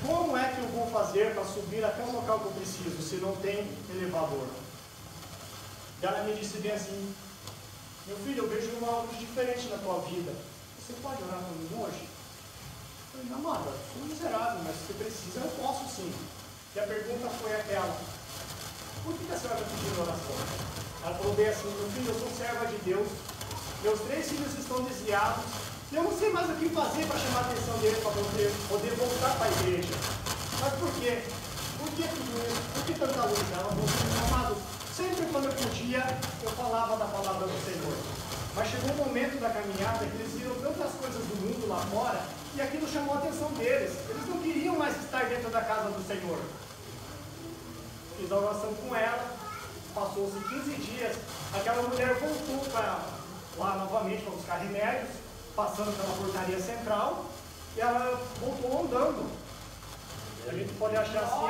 como é que eu vou fazer para subir até o local que eu preciso, se não tem elevador? E ela me disse bem assim, meu filho, eu vejo algo diferente na tua vida. Você pode orar por mim hoje? Eu falei, amada, eu sou miserável, mas se precisa, eu posso sim. E a pergunta foi aquela, por que a senhora está pedindo oração? Ela falou bem assim, meu filho, eu sou serva de Deus, meus 3 filhos estão desviados, e eu não sei mais o que fazer para chamar a atenção deles, para poder voltar para a igreja. Mas por quê? Por que tudo isso? Por que tanta luta? Ela falou assim, amado, sempre quando eu podia, eu falava da palavra do Senhor. Mas chegou um momento da caminhada que eles viram tantas coisas do mundo lá fora, e aquilo chamou a atenção deles. Eles não queriam mais estar dentro da casa do Senhor. Fiz a oração com ela, passou-se 15 dias, aquela mulher voltou lá novamente para buscar remédios, passando pela portaria central, e ela voltou andando. A gente pode achar assim,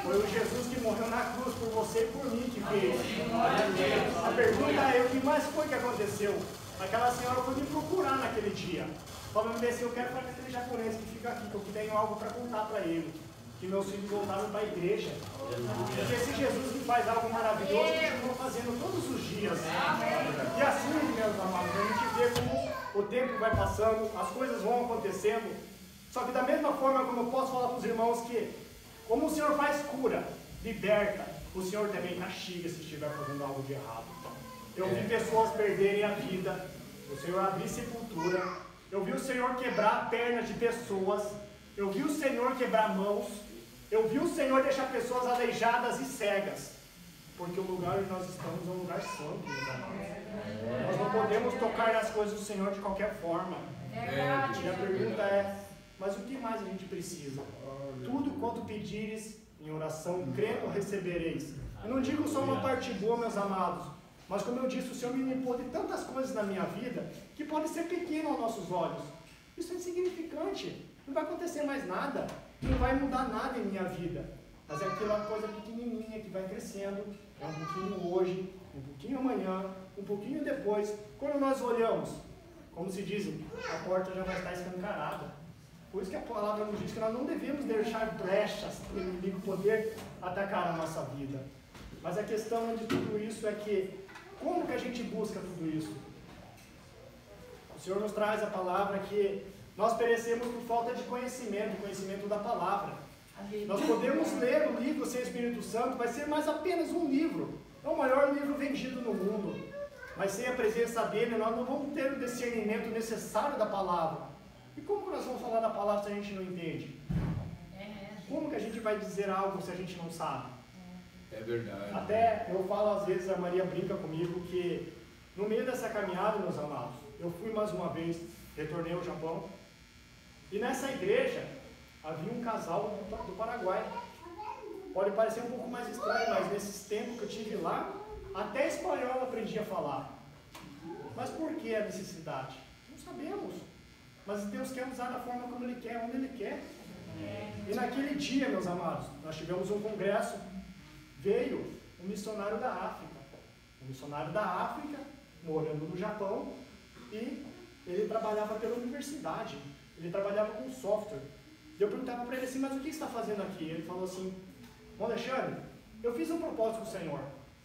foi o Jesus que morreu na cruz por você e por mim que fez. A pergunta é, o que mais foi que aconteceu? Aquela senhora foi me procurar naquele dia. falando desse, eu quero falar com aquele japonês que fica aqui, que eu tenho algo para contar para ele. Que meus filhos voltaram para a igreja. Porque esse Jesus que faz algo maravilhoso, continua fazendo todos os dias. E assim, meus amados, a gente vê como o tempo vai passando, as coisas vão acontecendo. Só que da mesma forma como eu posso falar para os irmãos que, como o Senhor faz cura, liberta, o Senhor também castiga se estiver fazendo algo de errado. Eu vi pessoas perderem a vida, o Senhor abrir sepultura, eu vi o Senhor quebrar pernas de pessoas, eu vi o Senhor quebrar mãos, eu vi o Senhor deixar pessoas aleijadas e cegas, porque o lugar onde nós estamos é um lugar santo, meus amados. Nós não podemos tocar nas coisas do Senhor de qualquer forma. E a pergunta é, mas o que mais a gente precisa? Tudo quanto pedires em oração, crendo, recebereis. Eu não digo só uma parte boa, meus amados, mas como eu disse, o Senhor me limpou de tantas coisas na minha vida que pode ser pequeno aos nossos olhos. Isso é insignificante, não vai acontecer mais nada, não vai mudar nada em minha vida. Mas é aquela coisa pequenininha que vai crescendo, é um pouquinho hoje, um pouquinho amanhã, um pouquinho depois. Quando nós olhamos, como se diz, a porta já vai estar escancarada. Por isso que a palavra nos diz que nós não devemos deixar brechas para o inimigo poder atacar a nossa vida. Mas a questão de tudo isso é que, como que a gente busca tudo isso? O Senhor nos traz a palavra que nós perecemos por falta de conhecimento da palavra. Nós podemos ler o livro sem o Espírito Santo, vai ser mais apenas um livro. É o maior livro vendido no mundo. Mas sem a presença dele, nós não vamos ter o discernimento necessário da palavra. E como nós vamos falar da palavra se a gente não entende? Como que a gente vai dizer algo se a gente não sabe? É verdade. Até eu falo às vezes, a Maria brinca comigo, que no meio dessa caminhada, meus amados, eu fui mais uma vez, retornei ao Japão, e nessa igreja havia um casal do Paraguai. Pode parecer um pouco mais estranho, mas nesses tempos que eu tive lá, até espanhol eu aprendi a falar. Mas por que a necessidade? Não sabemos. Mas Deus quer usar da forma como Ele quer, onde Ele quer. E naquele dia, meus amados, nós tivemos um congresso, veio um missionário da África. Um missionário da África, morando no Japão, e ele trabalhava pela universidade. Ele trabalhava com software. E eu perguntava para ele assim, mas o que você está fazendo aqui? Ele falou assim, bom, Alexandre, eu fiz um propósito com o Senhor.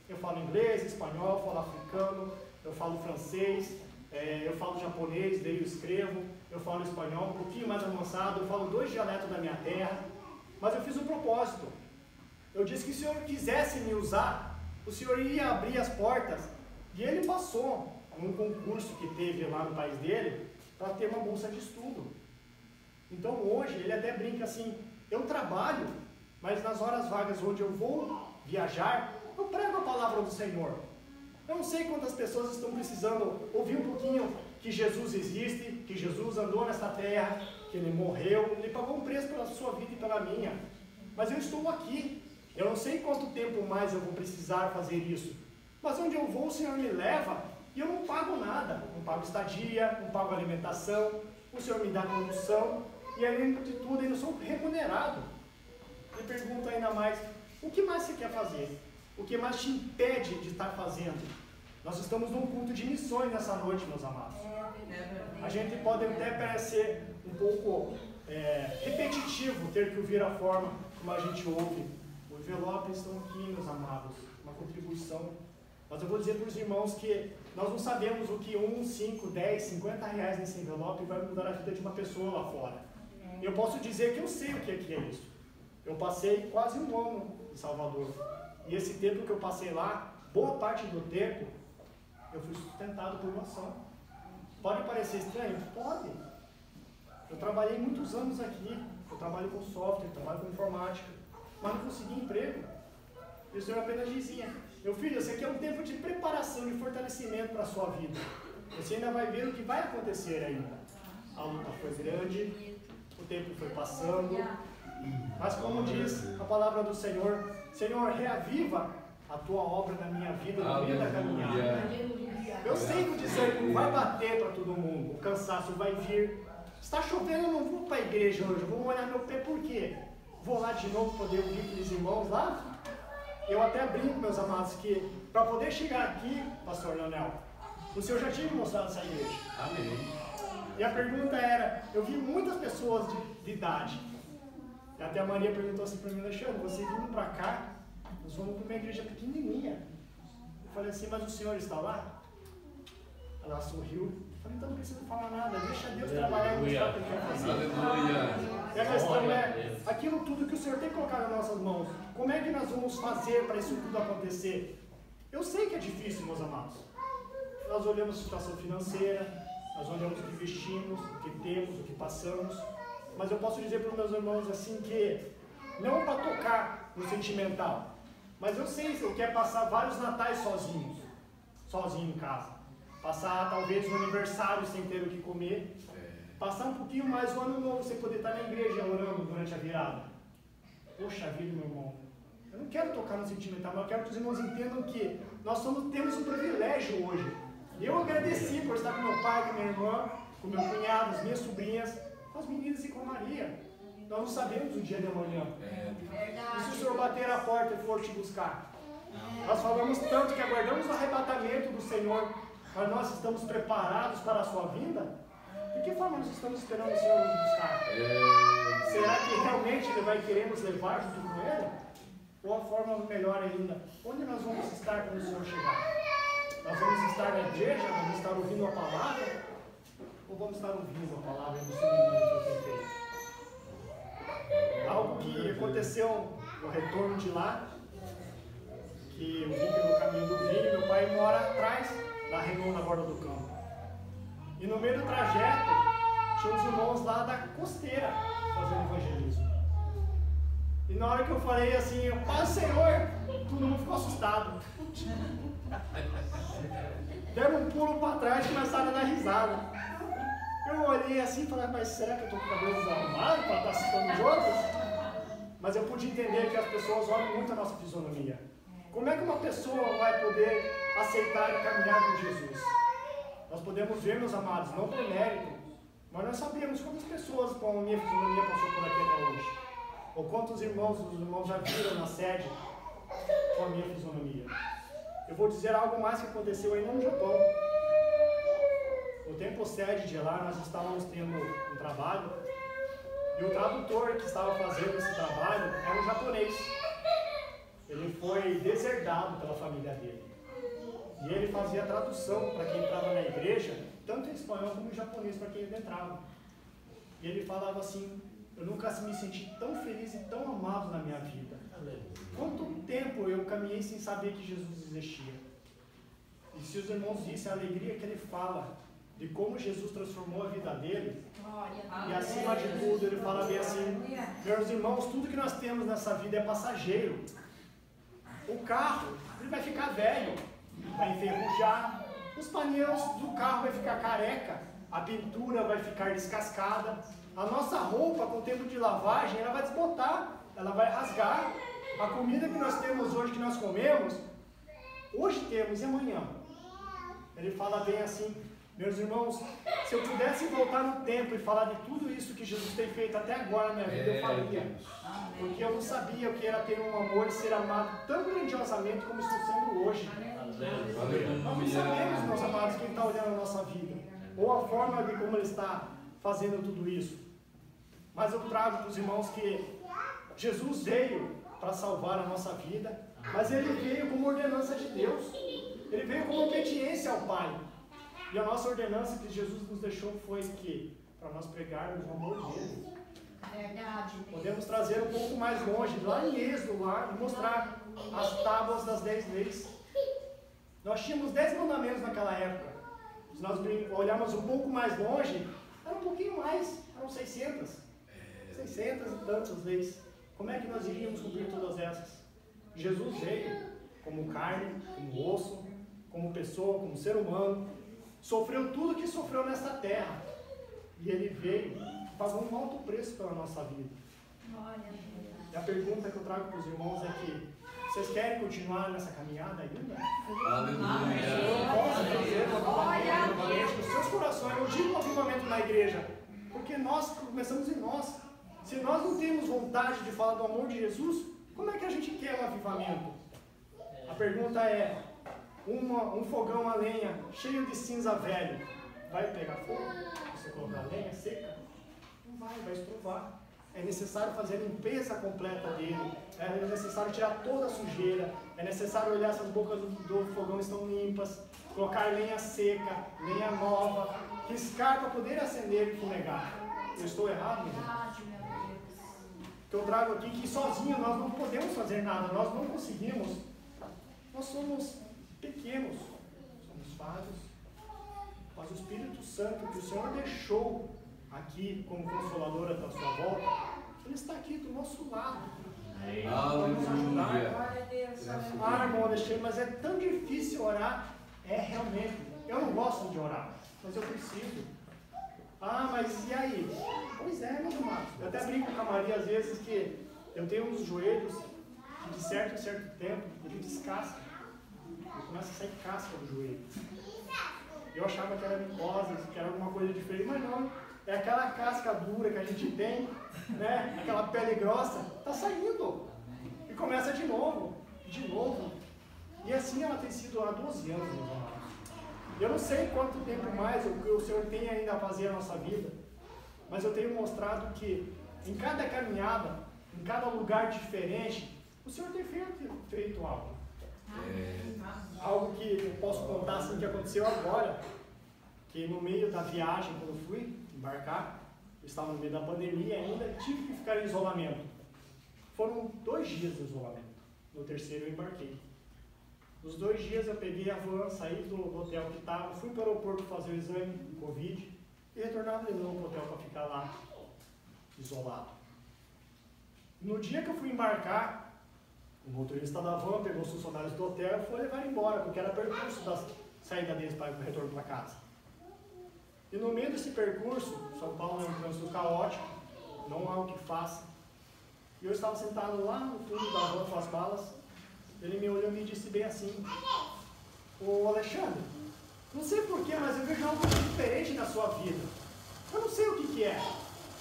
Eu falo inglês, espanhol, eu falo africano, eu falo francês, eu falo japonês, daí eu escrevo, eu falo espanhol, um pouquinho mais avançado, eu falo 2 dialetos da minha terra, mas eu fiz um propósito. Eu disse que se o Senhor quisesse me usar, o Senhor ia abrir as portas, e ele passou num concurso que teve lá no país dele, para ter uma bolsa de estudo. Então hoje, ele até brinca assim, eu trabalho, mas nas horas vagas onde eu vou viajar, eu prego a palavra do Senhor. Eu não sei quantas pessoas estão precisando ouvir um pouquinho que Jesus existe, que Jesus andou nessa terra, que Ele morreu, Ele pagou um preço pela sua vida e pela minha. Mas eu estou aqui. Eu não sei quanto tempo mais eu vou precisar fazer isso. Mas onde eu vou, o Senhor me leva e eu não pago nada. Não pago estadia, não pago alimentação, o Senhor me dá condução e além de tudo eu sou remunerado. Eu pergunto ainda mais, o que mais você quer fazer? O que mais te impede de estar fazendo? Nós estamos num culto de missões nessa noite, meus amados. A gente pode até parecer um pouco repetitivo ter que ouvir a forma como a gente ouve. Os envelopes estão aqui, meus amados, uma contribuição. Mas eu vou dizer para os irmãos que nós não sabemos o que 1, 5, 10, 50 reais nesse envelope vai mudar a vida de uma pessoa lá fora. Eu posso dizer que eu sei o que é isso. Eu passei quase 1 ano em Salvador. E esse tempo que eu passei lá, boa parte do tempo, eu fui sustentado por doação. Pode parecer estranho? Pode. Eu trabalhei muitos anos aqui. Eu trabalho com software, trabalho com informática. Mas não consegui emprego. E o Senhor apenas dizia, meu filho, esse aqui é um tempo de preparação, de fortalecimento para a sua vida. Você ainda vai ver o que vai acontecer ainda. A luta foi grande, o tempo foi passando. Mas como diz a palavra do Senhor, Senhor, reaviva a tua obra na minha vida, no meio da caminhada. Eu sei que o desânimo vai bater para todo mundo, o cansaço vai vir. Está chovendo, eu não vou para a igreja hoje, eu vou molhar meu pé, por quê? Vou lá de novo poder ouvir aqueles irmãos lá? Eu até brinco, meus amados, que para poder chegar aqui, pastor Leonel, o Senhor já tinha me mostrado essa igreja. Amém. E a pergunta era, eu vi muitas pessoas de idade. E até a Maria perguntou assim para mim, Alexandre, você vindo para cá, nós vamos para uma igreja pequenininha. Eu falei assim, mas o senhor está lá? Ela sorriu. Eu falei, então não precisa falar nada, deixa Deus trabalhar e mostrar o que ele quer fazer. Aleluia. E a questão é, aquilo tudo que o Senhor tem colocado nas nossas mãos, como é que nós vamos fazer para isso tudo acontecer? Eu sei que é difícil, meus amados. Nós olhamos a situação financeira, nós olhamos o que vestimos, o que temos, o que passamos. Mas eu posso dizer para os meus irmãos assim que, não para tocar no sentimental, mas eu sei que eu quero passar vários natais sozinho em casa. Passar talvez um aniversário sem ter o que comer. Passar um pouquinho mais o ano novo sem poder estar na igreja orando durante a virada. Poxa vida, meu irmão. Eu não quero tocar no sentimental, mas eu quero que os irmãos entendam que nós temos um privilégio hoje. Eu agradeci por estar com meu pai, com minha irmã, com meu cunhado, as minhas sobrinhas, com as meninas e com a Maria. Nós não sabemos o dia de amanhã. E se o Senhor bater a porta e for te buscar? Nós falamos tanto que aguardamos o arrebatamento do Senhor, mas nós estamos preparados para a sua vinda? De que forma nós estamos esperando o Senhor nos buscar? Será que realmente Ele vai querer nos levar junto com Ele? Ou a forma melhor ainda, onde nós vamos estar quando o Senhor chegar? Nós vamos estar na igreja, vamos estar ouvindo a palavra? Ou vamos estar ouvindo a palavra e nos seguindo o que tem feito? Algo que aconteceu no retorno de lá, que eu vim pelo caminho do vinho, meu pai mora atrás da Renault na borda do campo. E no meio do trajeto, tinha uns irmãos lá da costeira fazendo evangelismo. E na hora que eu falei assim, Pai Senhor, todo mundo ficou assustado. Deram um pulo para trás e começaram a dar risada. Eu olhei assim e falei, mas será que eu estou com o cabelo desarrumado para estar assustando os outros? Mas eu pude entender que as pessoas olham muito a nossa fisionomia. Como é que uma pessoa vai poder aceitar e caminhar com Jesus? Nós podemos ver, meus amados, não por mérito, mas nós sabemos quantas pessoas com a minha fisionomia passou por aqui até hoje. Ou quantos irmãos, os irmãos já viram na sede com a minha fisionomia. Eu vou dizer algo mais que aconteceu ainda no Japão. No tempo sede de lá, nós estávamos tendo um trabalho, e o tradutor que estava fazendo esse trabalho era um japonês. Ele foi deserdado pela família dele. E ele fazia tradução para quem entrava na igreja, tanto em espanhol como em japonês para quem entrava. E ele falava assim, eu nunca me senti tão feliz e tão amado na minha vida. Quanto tempo eu caminhei sem saber que Jesus existia. E se os irmãos vissem a alegria que ele fala, de como Jesus transformou a vida dele, e acima de tudo ele fala bem assim, meus irmãos, tudo que nós temos nessa vida é passageiro. O carro, ele vai ficar velho, vai enferrujar, os pneus do carro vai ficar careca, a pintura vai ficar descascada, a nossa roupa com o tempo de lavagem, ela vai desbotar, ela vai rasgar, a comida que nós temos hoje, que nós comemos, hoje temos e amanhã. Ele fala bem assim, meus irmãos, se eu pudesse voltar no tempo e falar de tudo isso que Jesus tem feito até agora na minha vida, eu faria. Porque eu não sabia o que era ter um amor e ser amado tão grandiosamente como estou sendo hoje. Nós não sabemos, meus amados, quem está olhando a nossa vida, ou a forma de como Ele está fazendo tudo isso. Mas eu trago para os irmãos que Jesus veio para salvar a nossa vida, mas Ele veio como ordenança de Deus. Ele veio como obediência ao Pai. E a nossa ordenança que Jesus nos deixou foi que, para nós pregarmos o amor dele. Verdade. Podemos trazer um pouco mais longe, lá em Êxodo, lá, e mostrar as tábuas das 10 leis. Nós tínhamos 10 mandamentos naquela época. Se nós olharmos um pouco mais longe, era um pouquinho mais, eram 600 e tantas leis. Como é que nós iríamos cumprir todas essas? Jesus veio como carne, como osso, como pessoa, como ser humano, sofreu tudo que sofreu nesta terra. E Ele veio e pagou um alto preço pela nossa vida. E a pergunta que eu trago para os irmãos é que vocês querem continuar nessa caminhada ainda? Aleluia! Eu posso trazer um avivamento novamente nos seus corações. Eu digo um avivamento na igreja, porque nós começamos em nós. Se nós não temos vontade de falar do amor de Jesus, como é que a gente quer um avivamento? A pergunta é, um fogão a lenha cheio de cinza velho, vai pegar fogo? Você colocar lenha seca? Não vai estrovar. É necessário fazer a limpeza completa dele, é necessário tirar toda a sujeira, é necessário olhar se as bocas do fogão estão limpas, colocar lenha seca, lenha nova, riscar para poder acender e fumegar. Eu estou errado, meu Deus? Que eu trago aqui que sozinho nós não podemos fazer nada, nós não conseguimos, nós somos pequenos, somos falhos, mas o Espírito Santo que o Senhor deixou aqui como consoladora da sua volta, ele está aqui do nosso lado. Para nos ajudar. Ah, irmão Alexandre, mas é tão difícil orar. É realmente. Eu não gosto de orar, mas eu preciso. Ah, mas e aí? Pois é, meus amados. Eu até brinco com a Maria às vezes que eu tenho uns joelhos que de certo em certo tempo ele descasca. Ele começa a sair casca do joelho. Eu achava que era micose, que era alguma coisa diferente, mas não. É aquela casca dura que a gente tem, né? Aquela pele grossa, está saindo. E começa de novo. E assim ela tem sido há 12 anos, meus amados. Eu não sei quanto tempo mais o Senhor tem ainda a fazer a nossa vida, mas eu tenho mostrado que em cada caminhada, em cada lugar diferente, o Senhor tem feito algo. Algo que eu posso contar assim que aconteceu agora, que no meio da viagem, quando eu fui embarcar, eu estava no meio da pandemia ainda, tive que ficar em isolamento. Foram 2 dias de isolamento. No terceiro eu embarquei. Nos 2 dias eu peguei a van, saí do hotel que estava, fui para o aeroporto fazer o exame de Covid e retornava de novo para o hotel para ficar lá, isolado. No dia que eu fui embarcar, o motorista da van pegou os funcionários do hotel e foi levar embora, porque era percurso da saída deles para o retorno para casa. E no meio desse percurso, São Paulo é um trânsito caótico, não há o que faça. E eu estava sentado lá no fundo da van com as malas, ele me olhou e me disse bem assim: ô Alexandre, não sei porquê, mas eu vejo algo diferente na sua vida. Eu não sei o que é,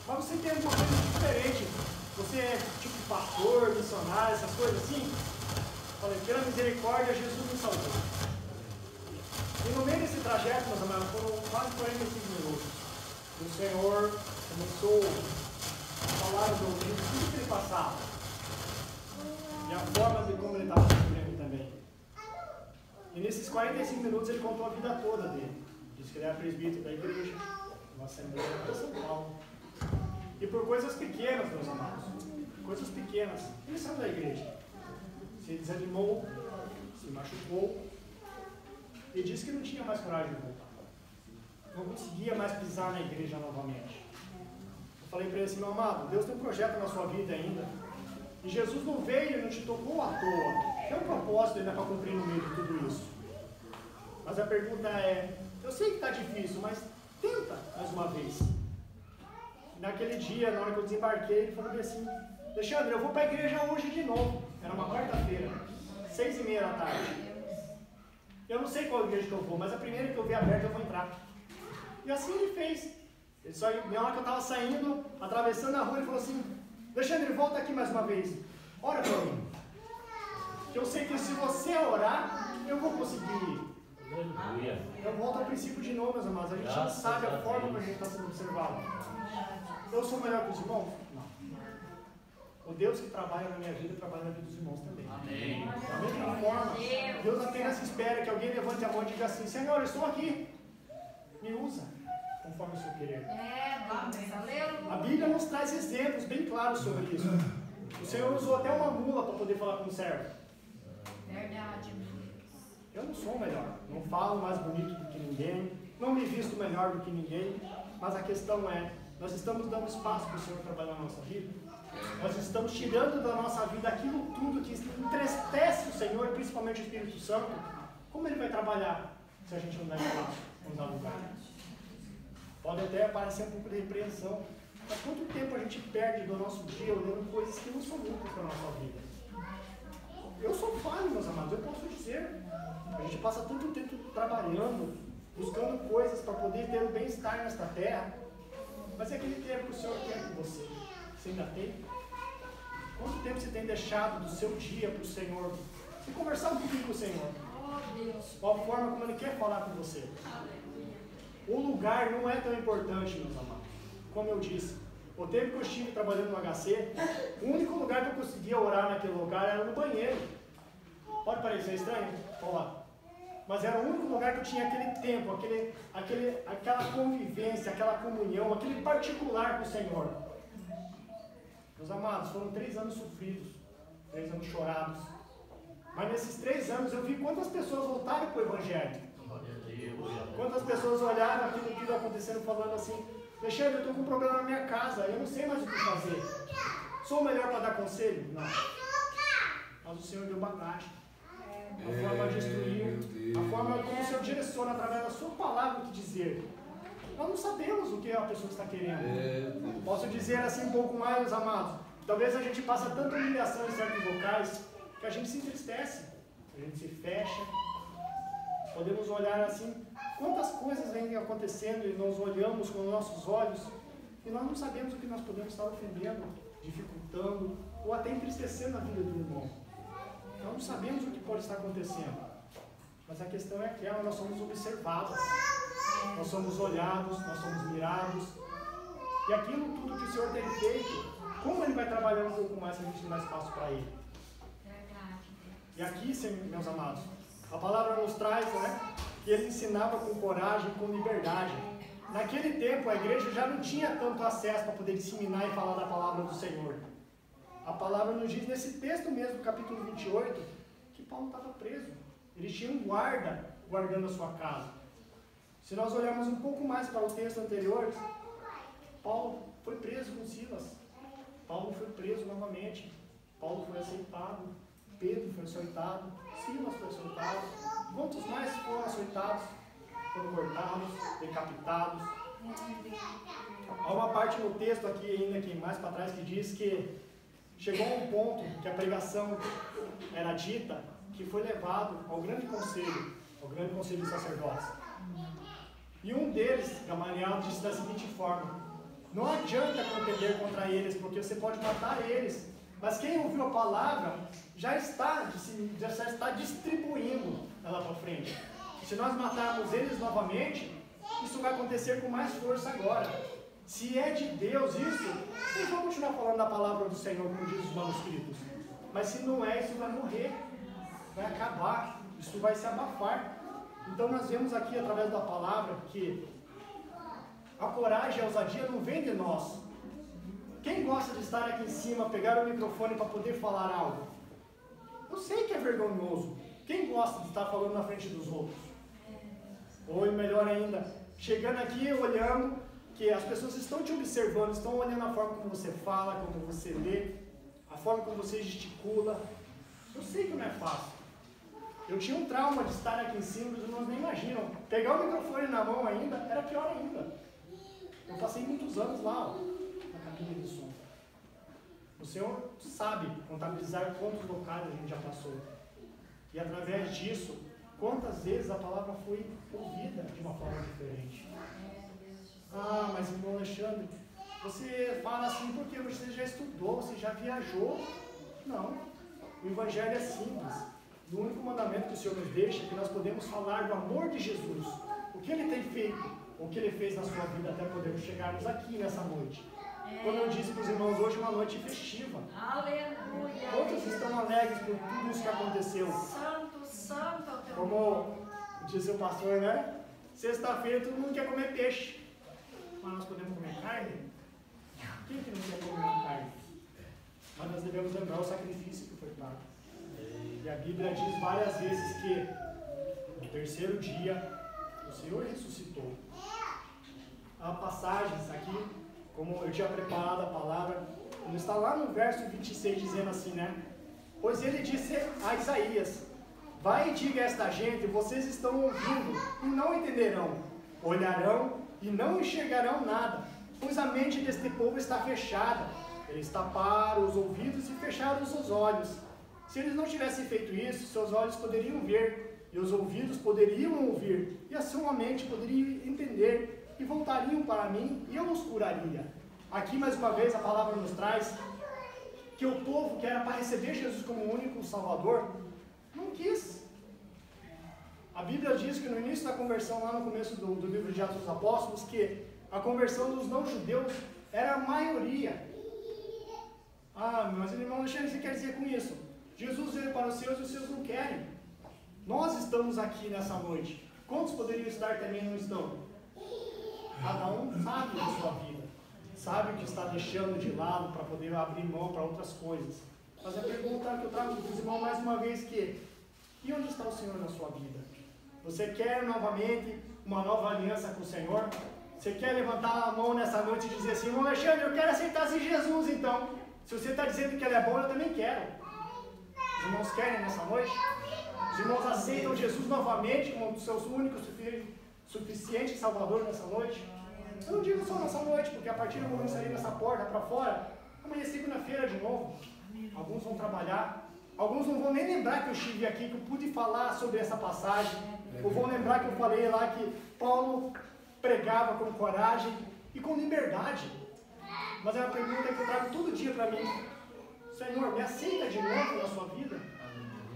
mas você tem alguma coisa diferente. Você é tipo pastor, missionário, essas coisas assim? Falei, pela misericórdia, Jesus me salvou. E no meio desse trajeto, meus amados, foram quase 45 minutos. O Senhor começou a falar do ouvido, tudo que ele passava. E a forma de como ele estava sofrendo também. E nesses 45 minutos ele contou a vida toda dele. Disse que ele era presbítero da igreja, uma assembleia de São Paulo. E por coisas pequenas, meus amados, coisas pequenas, ele saiu da igreja. Se desanimou, se machucou, e disse que não tinha mais coragem de voltar. Não conseguia mais pisar na igreja novamente. Eu falei para ele assim: meu amado, Deus tem um projeto na sua vida ainda. E Jesus não veio e não te tocou à toa. Tem um propósito ainda para cumprir no meio de tudo isso. Mas a pergunta é: eu sei que está difícil, mas tenta mais uma vez. E naquele dia, na hora que eu desembarquei, ele falou assim: Alexandre, eu vou para a igreja hoje de novo. Era uma quarta-feira, 6h30 da tarde. Eu não sei qual igreja que eu vou, mas a primeira que eu vi aberta eu vou entrar. E assim ele fez. Ele só, na hora que eu estava saindo, atravessando a rua, ele falou assim: Alexandre, volta aqui mais uma vez. Ora para mim. Que eu sei que se você orar, eu vou conseguir ir. Eu volto ao princípio de novo, meus amados. A gente não sabe a forma como a gente está sendo observado. Eu sou melhor que os irmãos? Não. O Deus que trabalha na minha vida, trabalha na vida dos irmãos também. Amém. Da mesma forma, Deus apenas espera que alguém levante a mão e diga assim: Senhor, eu estou aqui. Me usa, conforme o seu querer. A Bíblia nos traz exemplos bem claros sobre isso. O Senhor usou até uma mula para poder falar com o servo. Verdade, meu Deus. Eu não sou o melhor, não falo mais bonito do que ninguém, não me visto melhor do que ninguém, mas a questão é: nós estamos dando espaço para o Senhor trabalhar na nossa vida? Nós estamos tirando da nossa vida aquilo tudo que entristece o Senhor, principalmente o Espírito Santo? Como Ele vai trabalhar se a gente não dá espaço, não dá lugar? Pode até parecer um pouco de repreensão, mas quanto tempo a gente perde do nosso dia olhando coisas que não são úteis para a nossa vida? Eu sou falho, meus amados, eu posso dizer. A gente passa tanto tempo trabalhando, buscando coisas para poder ter o bem-estar nesta terra, mas é aquele tempo que o Senhor quer com você. Você ainda tem? Quanto tempo você tem deixado do seu dia para o Senhor? E conversar um pouquinho com o Senhor. Qual a forma como Ele quer falar com você? O lugar não é tão importante, meus amados. Como eu disse, o tempo que eu estive trabalhando no HC, o único lugar que eu conseguia orar naquele lugar era no banheiro. Pode parecer estranho? Vamos lá. Mas era o único lugar que eu tinha aquele tempo, aquela convivência, aquela comunhão, aquele particular com o Senhor. Meus amados, foram 3 anos sofridos, 3 anos chorados. Mas nesses 3 anos eu vi quantas pessoas voltaram para o Evangelho. Quantas pessoas olharam aquilo que estava acontecendo falando assim, Alexandre, eu estou com um problema na minha casa, eu não sei mais o que fazer. Sou o melhor para dar conselho? Não. Mas o Senhor deu bagagem. A forma de instruir, a forma como o Senhor direciona através da sua palavra o que dizer. Nós não sabemos o que a pessoa está querendo. Posso dizer assim um pouco mais, meus amados. Talvez a gente passe tanta humilhação em certos locais que a gente se entristece, a gente se fecha. Podemos olhar assim, quantas coisas vêm acontecendo e nós olhamos com os nossos olhos e nós não sabemos o que nós podemos estar ofendendo, dificultando ou até entristecendo a vida do irmão. Nós não sabemos o que pode estar acontecendo. Mas a questão é que nós somos observados, nós somos olhados, nós somos mirados. E aquilo tudo que o Senhor tem feito, como Ele vai trabalhando um pouco mais se a gente não dá espaço para Ele. E aqui, meus amados, a palavra nos traz, que Ele ensinava com coragem, com liberdade. Naquele tempo, a igreja já não tinha tanto acesso para poder disseminar e falar da palavra do Senhor. A palavra nos diz nesse texto mesmo, capítulo 28, que Paulo estava preso. Ele tinha um guarda guardando a sua casa. Se nós olharmos um pouco mais para o texto anterior, Paulo foi preso com Silas. Paulo foi preso novamente. Paulo foi açoitado. Pedro foi açoitado. Silas foi açoitado. Quantos mais foram açoitados? Foram cortados, decapitados. Há uma parte no texto aqui ainda, que mais para trás, que diz que chegou a um ponto que a pregação era dita, que foi levado ao grande conselho de sacerdotes. E um deles, Gamaliel, disse da seguinte forma: não adianta contender contra eles, porque você pode matar eles, mas quem ouviu a palavra já está distribuindo ela para frente. Se nós matarmos eles novamente, isso vai acontecer com mais força agora. Se é de Deus isso, eles vão continuar falando da palavra do Senhor, como diz os manuscritos. Mas se não é, isso vai morrer, vai acabar, isso vai se abafar. Então nós vemos aqui, através da palavra, que a coragem e a ousadia não vem de nós. Quem gosta de estar aqui em cima, pegar o microfone para poder falar algo? Eu sei que é vergonhoso. Quem gosta de estar falando na frente dos outros? Ou melhor ainda, chegando aqui olhando, que as pessoas estão te observando, estão olhando a forma como você fala, como você lê, a forma como você gesticula. Eu sei que não é fácil. Eu tinha um trauma de estar aqui em cima, os irmãos nem imaginam. Pegar o microfone na mão ainda, era pior ainda. Eu passei muitos anos lá, na cabine de som. O Senhor sabe contabilizar quantos locais a gente já passou. E através disso, quantas vezes a palavra foi ouvida de uma forma diferente. Ah, mas irmão Alexandre, você fala assim porque você já estudou, você já viajou. Não, o Evangelho é simples. O único mandamento que o Senhor nos deixa é que nós podemos falar do amor de Jesus. O que Ele tem feito, o que Ele fez na sua vida até podermos chegarmos aqui nessa noite. Como eu disse para os irmãos, hoje é uma noite festiva. Aleluia! Todos estão alegres por tudo isso que aconteceu. Santo, santo. Como disse o pastor, né? Sexta-feira todo mundo quer comer peixe. Mas nós podemos comer carne? Quem que não quer comer carne? Mas nós devemos lembrar o sacrifício que foi pago. E a Bíblia diz várias vezes que no terceiro dia o Senhor ressuscitou. Há passagens aqui, como eu tinha preparado a palavra, como está lá no verso 26 dizendo assim, né? Pois ele disse a Isaías: vai e diga a esta gente, vocês estão ouvindo e não entenderão, olharão e não enxergarão nada, pois a mente deste povo está fechada. Eles taparam os ouvidos e fecharam os olhos. Se eles não tivessem feito isso, seus olhos poderiam ver, e os ouvidos poderiam ouvir, e a sua mente poderia entender, e voltariam para mim, e eu os curaria. Aqui, mais uma vez, a palavra nos traz que o povo que era para receber Jesus como o único Salvador, não quis. A Bíblia diz que no início da conversão, lá no começo do livro de Atos dos Apóstolos, que a conversão dos não-judeus era a maioria. Ah, mas irmão Alexandre, o que quer dizer com isso? Jesus veio para os seus e os seus não querem. Nós estamos aqui nessa noite. Quantos poderiam estar também não estão? Cada um sabe da sua vida. Sabe o que está deixando de lado para poder abrir mão para outras coisas. Mas a pergunta que eu trago para os irmãos mais uma vez que: e onde está o Senhor na sua vida? Você quer novamente uma nova aliança com o Senhor? Você quer levantar a mão nessa noite e dizer assim: irmão Alexandre, eu quero aceitar esse Jesus então. Se você está dizendo que ele é bom, eu também quero. Os irmãos querem nessa noite? Os irmãos aceitam Jesus novamente como seu único suficiente Salvador nessa noite? Eu não digo só nessa noite, porque a partir do momento que sair dessa porta para fora, amanhã é segunda-feira de novo. Alguns vão trabalhar, alguns não vão nem lembrar que eu estive aqui, que eu pude falar sobre essa passagem, ou vão lembrar que eu falei lá que Paulo pregava com coragem e com liberdade. Mas é uma pergunta que eu trago todo dia para mim: Senhor, me aceita de novo na sua vida?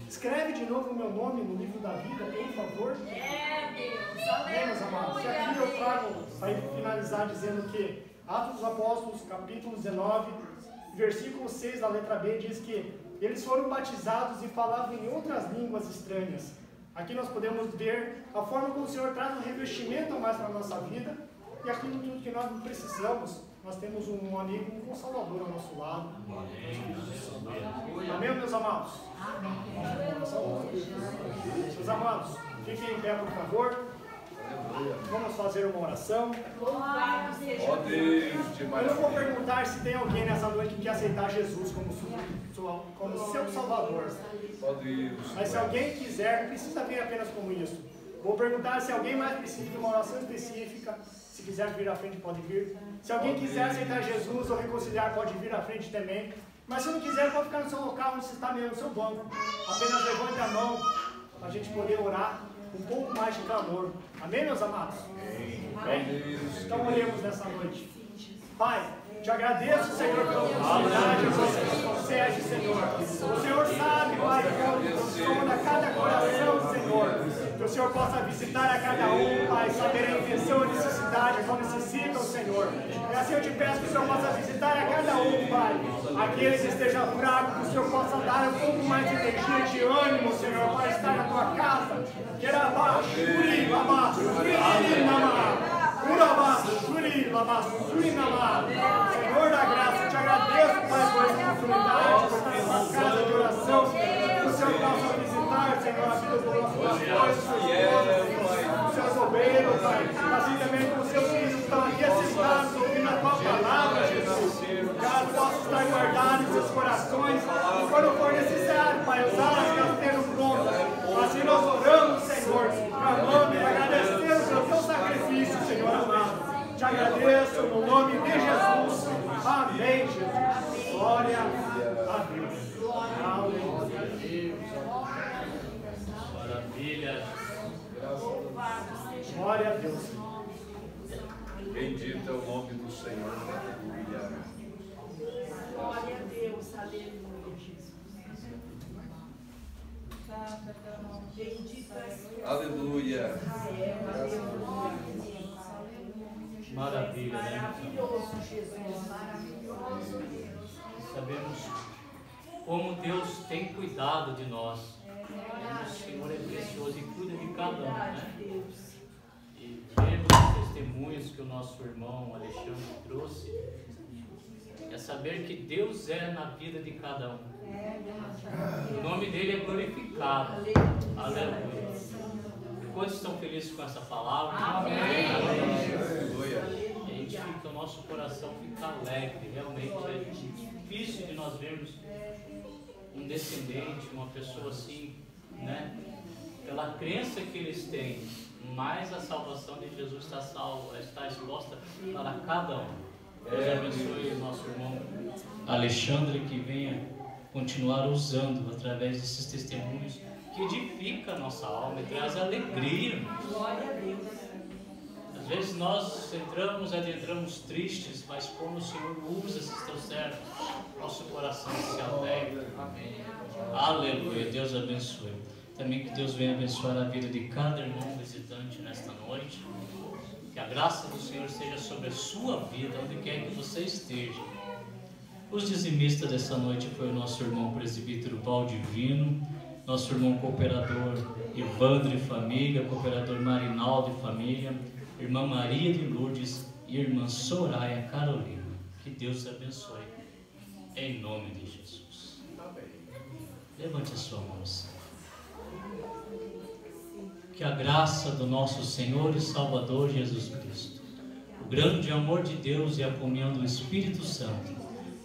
Escreve de novo o meu nome no livro da vida, por favor. Meus amados, e aqui eu trago, para finalizar, dizendo que Atos dos Apóstolos, capítulo 19, versículo 6, da letra B, diz que eles foram batizados e falavam em outras línguas estranhas. Aqui nós podemos ver a forma como o Senhor traz um revestimento a mais para a nossa vida, e aquilo tudo que nós precisamos, nós temos um amigo, um Salvador ao nosso lado. Amém, meus amados? Meus amados, fiquem em pé, por favor. Vamos fazer uma oração. Eu não vou perguntar se tem alguém nessa noite que quer aceitar Jesus como seu Salvador. Mas se alguém quiser, não precisa vir apenas como isso. Vou perguntar se alguém mais precisa de uma oração específica. Se quiser vir à frente, pode vir. Se alguém quiser aceitar Jesus ou reconciliar, pode vir à frente também. Mas se não quiser, pode ficar no seu local, onde você está mesmo, no seu banco. Apenas levante a mão para a gente poder orar com um pouco mais de clamor. Amém, meus amados? Amém? Então oremos nessa noite. Pai, te agradeço, Senhor, pela oportunidade que você nos concede, Senhor. O Senhor sabe, Pai, qual sonda cada coração, Senhor. Que o Senhor possa visitar a cada um, Pai, saber a intenção, a necessidade, qual necessitam, Senhor. E assim eu te peço que o Senhor possa visitar a cada um, Pai. Aquele que esteja fraco, que o Senhor possa dar um pouco mais de energia, de ânimo, Senhor, para estar na tua casa. Queira abaixo, uri, abaixo, uri, namá. Senhor da graça, te agradeço, Pai, por essa oportunidade, por estar nessa casa de oração. Que o Senhor possa visitar, Senhor, a vida dos nossos pastores, dos seus obreiros, Pai. Assim também como os seus filhos que estão aqui assentados, ouvindo a tua palavra, Jesus. Que ela possa estar guardada em seus corações. E quando for necessário, Pai, usá-las e as tendo prontas. Assim nós oramos, Senhor, clamando e agradecendo pelo teu sacrifício, Senhor amado. Te agradeço no nome de Jesus. Amém, Jesus. Glória a Deus. Aleluia. Maravilha. Glória a Deus. Bendito é o nome do Senhor. Aleluia. Glória a Deus. Aleluia, Jesus. Bendito és tu. Aleluia. Maravilha, né? Maravilhoso, Jesus. Maravilhoso, Deus. Sabemos como Deus tem cuidado de nós. O Senhor é precioso e cuida de cada um, né? E vendo os testemunhos que o nosso irmão Alexandre trouxe, é saber que Deus é na vida de cada um. O nome dele é glorificado. Aleluia. Quantos estão felizes com essa palavra? Amém. A gente fica, o nosso coração fica alegre. Realmente é difícil de nós vermos um descendente, uma pessoa assim, né? Pela crença que eles têm, mas a salvação de Jesus está exposta para cada um. Deus abençoe o nosso irmão Alexandre, que venha continuar usando através desses testemunhos que edifica a nossa alma e traz alegria. Glória a Deus. Às vezes nós adentramos tristes, mas como o Senhor usa esses teus servos, nosso coração se alegra. Amém. Aleluia. Deus abençoe. Também que Deus venha abençoar a vida de cada irmão visitante nesta noite. Que a graça do Senhor seja sobre a sua vida, onde quer que você esteja. Os dizimistas dessa noite foi o nosso irmão presbítero Valdivino, nosso irmão cooperador Evandro e família, cooperador Marinaldo e família, irmã Maria de Lourdes e irmã Soraya Carolina. Que Deus abençoe, em nome de Jesus. Levante a sua mão, Senhor. Que a graça do nosso Senhor e Salvador Jesus Cristo, o grande amor de Deus e a comunhão do Espírito Santo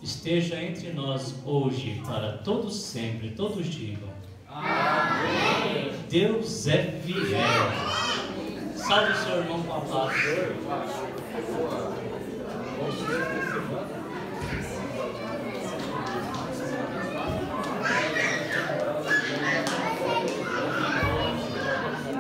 esteja entre nós hoje e para todos sempre. Todos digam amém. Deus é fiel. Salve o seu irmão com a paz.